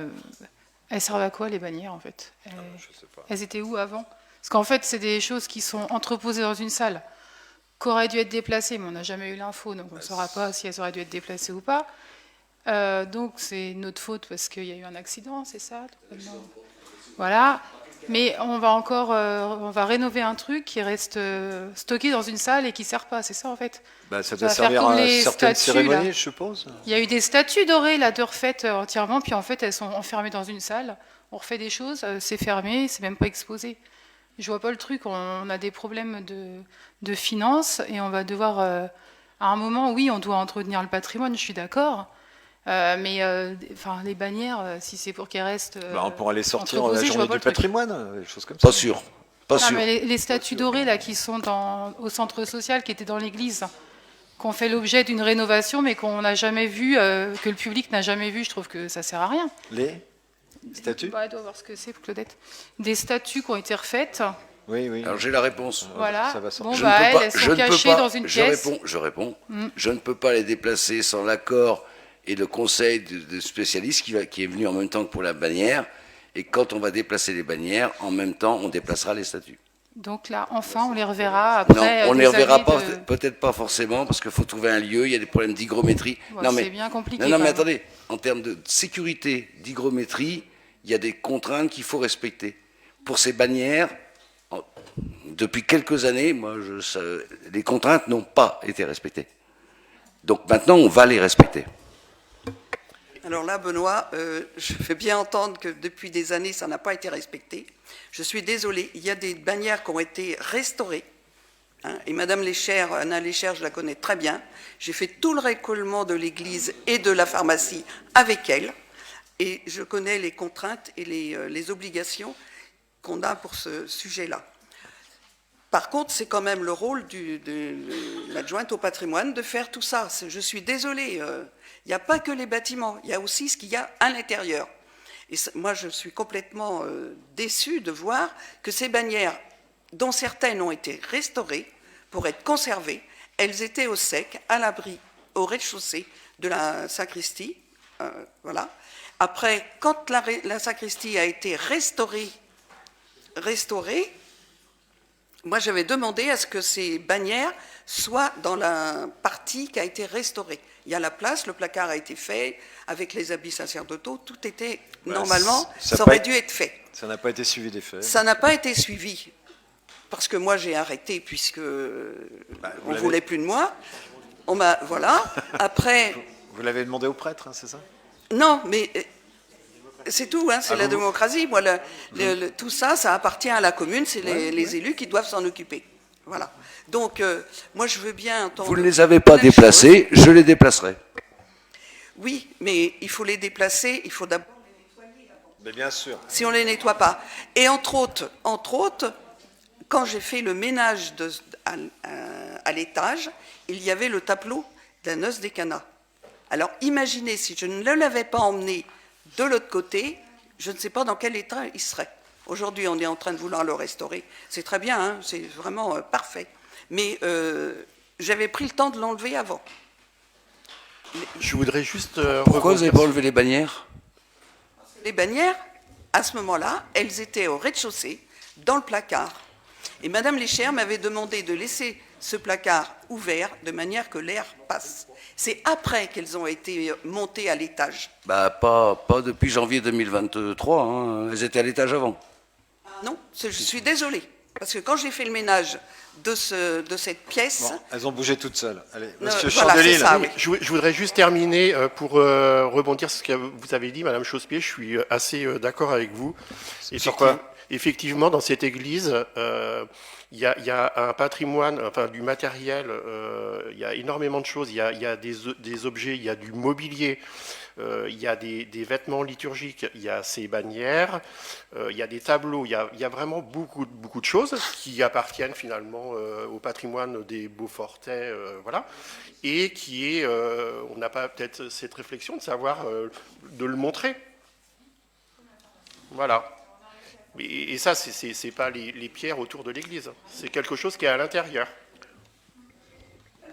elles servent à quoi, les bannières, en fait? Je sais pas. Elles étaient où avant? Parce qu'en fait, c'est des choses qui sont entreposées dans une salle, qui auraient dû être déplacées, mais on n'a jamais eu l'info, donc on ne saura pas si elles auraient dû être déplacées ou pas. Donc c'est notre faute parce qu'il y a eu un accident, c'est ça? Voilà. Mais on va rénover un truc qui reste stocké dans une salle et qui ne sert pas, c'est ça en fait? Bah, ça Ça doit va faire servir comme à les certaines statues, cérémonies, là. je suppose. Il y a eu des statues dorées là, de refaites entièrement, puis en fait elles sont enfermées dans une salle. On refait des choses, c'est fermé, c'est même pas exposé. Je vois pas le truc. On a des problèmes de finances et on va devoir, à un moment, oui, on doit entretenir le patrimoine, je suis d'accord. Mais les bannières, si c'est pour qu'elles restent. On pourra les sortir la entreposées, je journée vois pas du le truc. patrimoine, des choses comme ça. Pas sûr. Pas sûr. Mais les statues dorées là, qui sont au centre social, qui étaient dans l'église, qui ont fait l'objet d'une rénovation, mais qu'on n'a jamais vu, que le public n'a jamais vu, je trouve que ça sert à rien. Les statues? Elle doit voir ce que c'est, Claudette. Des statues qui ont été refaites. Oui, oui. Alors j'ai la réponse. Voilà. Ça va sortir. Bon, Je bah, ne peux pas- elles je sont ne peux cachées pas- dans une pièce. Je réponds. Mm. Je ne peux pas les déplacer sans l'accord et le conseil de spécialistes qui est venu en même temps que pour la bannière. Et quand on va déplacer les bannières, en même temps, on déplacera les statues. Donc là, enfin, on les reverra après. Non, on ne des les reverra années pas, de- peut-être pas forcément, parce qu'il faut trouver un lieu, il y a des problèmes d'hygrométrie. Ouais, c'est bien compliqué, Non, quand mais même. attendez, en termes de sécurité, d'hygrométrie, il y a des contraintes qu'il faut respecter. Pour ces bannières, depuis quelques années, les contraintes n'ont pas été respectées. Donc maintenant, on va les respecter. Alors là, Benoît, je fais bien entendre que depuis des années, ça n'a pas été respecté. Je suis désolée, il y a des bannières qui ont été restaurées. Hein, et Madame Léchère, Anna Léchère, je la connais très bien. J'ai fait tout le récollement de l'église et de la pharmacie avec elle. Et je connais les contraintes et les obligations qu'on a pour ce sujet-là. Par contre, c'est quand même le rôle de l'adjointe au patrimoine de faire tout ça. Je suis désolée, il n'y a pas que les bâtiments, il y a aussi ce qu'il y a à l'intérieur. Et moi, je suis complètement déçue de voir que ces bannières, dont certaines ont été restaurées pour être conservées, elles étaient au sec, à l'abri, au rez-de-chaussée de la sacristie. Voilà. Après, quand la sacristie a été restaurée, moi, j'avais demandé à ce que ces bannières soient dans la partie qui a été restaurée. Il y a la place, le placard a été fait, avec les habits sacerdotaux, tout était, normalement, ça aurait dû être fait. Ça n'a pas été suivi des faits. Ça n'a pas été suivi, parce que moi, j'ai arrêté, puisque on ne voulait plus de moi. Voilà. Après... Vous l'avez demandé au prêtre, hein, c'est ça? Non, mais... C'est tout, hein, c'est la démocratie. Moi, tout ça, ça appartient à la commune, c'est les élus qui doivent s'en occuper. Voilà. Donc, moi, je veux bien entendre... Vous ne les avez pas déplacés, je les déplacerai. Oui, mais il faut les déplacer, il faut d'abord les nettoyer. Mais bien sûr. Si on ne les nettoie pas. Et entre autres, quand j'ai fait le ménage à l'étage, il y avait le tableau de la noce des Canas. Alors, imaginez, si je ne l'avais pas emmené de l'autre côté, je ne sais pas dans quel état il serait. Aujourd'hui, on est en train de vouloir le restaurer. C'est très bien, hein, c'est vraiment parfait. Mais j'avais pris le temps de l'enlever avant. Je voudrais juste... Pourquoi vous n'avez pas enlevé les bannières? Les bannières, à ce moment-là, elles étaient au rez-de-chaussée, dans le placard. Et Madame Léchère m'avait demandé de laisser ce placard ouvert de manière que l'air passe. C'est après qu'elles ont été montées à l'étage. Pas depuis janvier 2023, hein. Elles étaient à l'étage avant. Ah non, je suis désolée. Parce que quand j'ai fait le ménage de cette pièce... Bon, elles ont bougé toutes seules. Allez, voilà, Monsieur c'est Chandelil. ça, oui. Je voudrais juste terminer pour rebondir sur ce que vous avez dit, Madame Chausse-Pied. Je suis assez d'accord avec vous. Sur quoi? Effectivement, dans cette église, il y a un patrimoine, enfin du matériel, il y a énormément de choses. Il y a des objets, il y a du mobilier, il y a des vêtements liturgiques, il y a ces bannières, il y a des tableaux, il y a vraiment beaucoup de choses qui appartiennent finalement au patrimoine des Beaufortais, voilà, et qui est, on n'a pas peut-être cette réflexion de savoir, de le montrer. Voilà. Et ça, c'est pas les pierres autour de l'église, c'est quelque chose qui est à l'intérieur.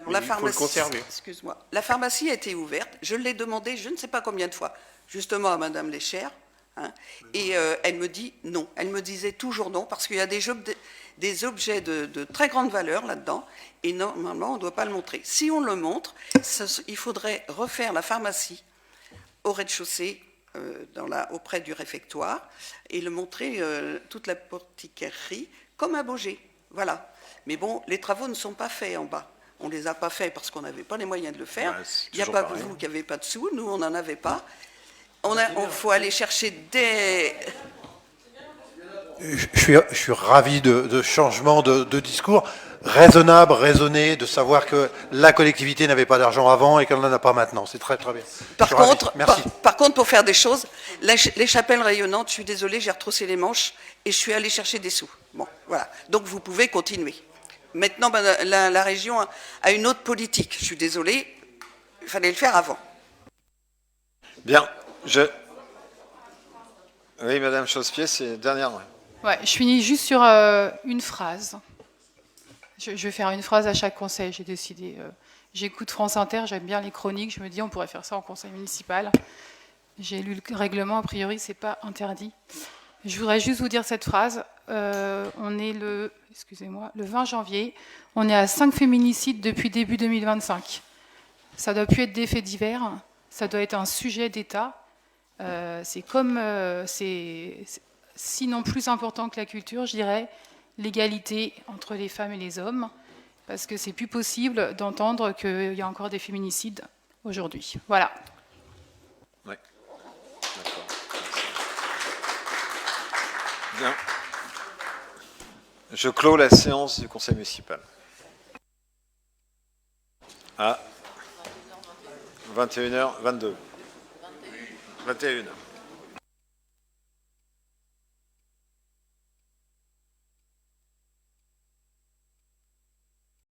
La il faut le conserver. Excuse-moi. La pharmacie a été ouverte. Je l'ai demandé, je ne sais pas combien de fois, justement à Madame Léchère, hein, et elle me dit non. Elle me disait toujours non parce qu'il y a des objets de très grande valeur là-dedans, et normalement on ne doit pas le montrer. Si on le montre, il faudrait refaire la pharmacie au rez-de-chaussée, auprès du réfectoire, et le montrer toute la portiquerie comme un Baugé. Voilà. Mais bon, les travaux ne sont pas faits en bas. On ne les a pas faits parce qu'on n'avait pas les moyens de le faire. Il n'y a pas que vous qui n'avez pas de sous, nous on n'en avait pas. Il faut aller chercher des... Je suis ravi de changement de discours, raisonnable, raisonné, de savoir que la collectivité n'avait pas d'argent avant et qu'elle n'en a pas maintenant. C'est très très bien. Par contre, pour faire des choses, les chapelles rayonnantes, je suis désolée, j'ai retroussé les manches et je suis allée chercher des sous. Bon, voilà. Donc vous pouvez continuer. Maintenant, la région a une autre politique. Je suis désolée, il fallait le faire avant. Bien, oui, Madame Chausse-Pied, c'est dernière. Ouais, je finis juste sur une phrase. Je vais faire une phrase à chaque conseil, j'ai décidé. J'écoute France Inter, j'aime bien les chroniques, je me dis on pourrait faire ça en conseil municipal. J'ai lu le règlement, a priori, c'est pas interdit. Je voudrais juste vous dire cette phrase. On est le 20 janvier, on est à 5 féminicides depuis début 2025. Ça doit plus être des faits divers, ça doit être un sujet d'État. C'est comme, sinon plus important que la culture, je dirais, l'égalité entre les femmes et les hommes, parce que c'est plus possible d'entendre qu'il y a encore des féminicides aujourd'hui. Voilà. Oui. D'accord. Bien. Je clôt la séance du conseil municipal. À 21h22. 21h.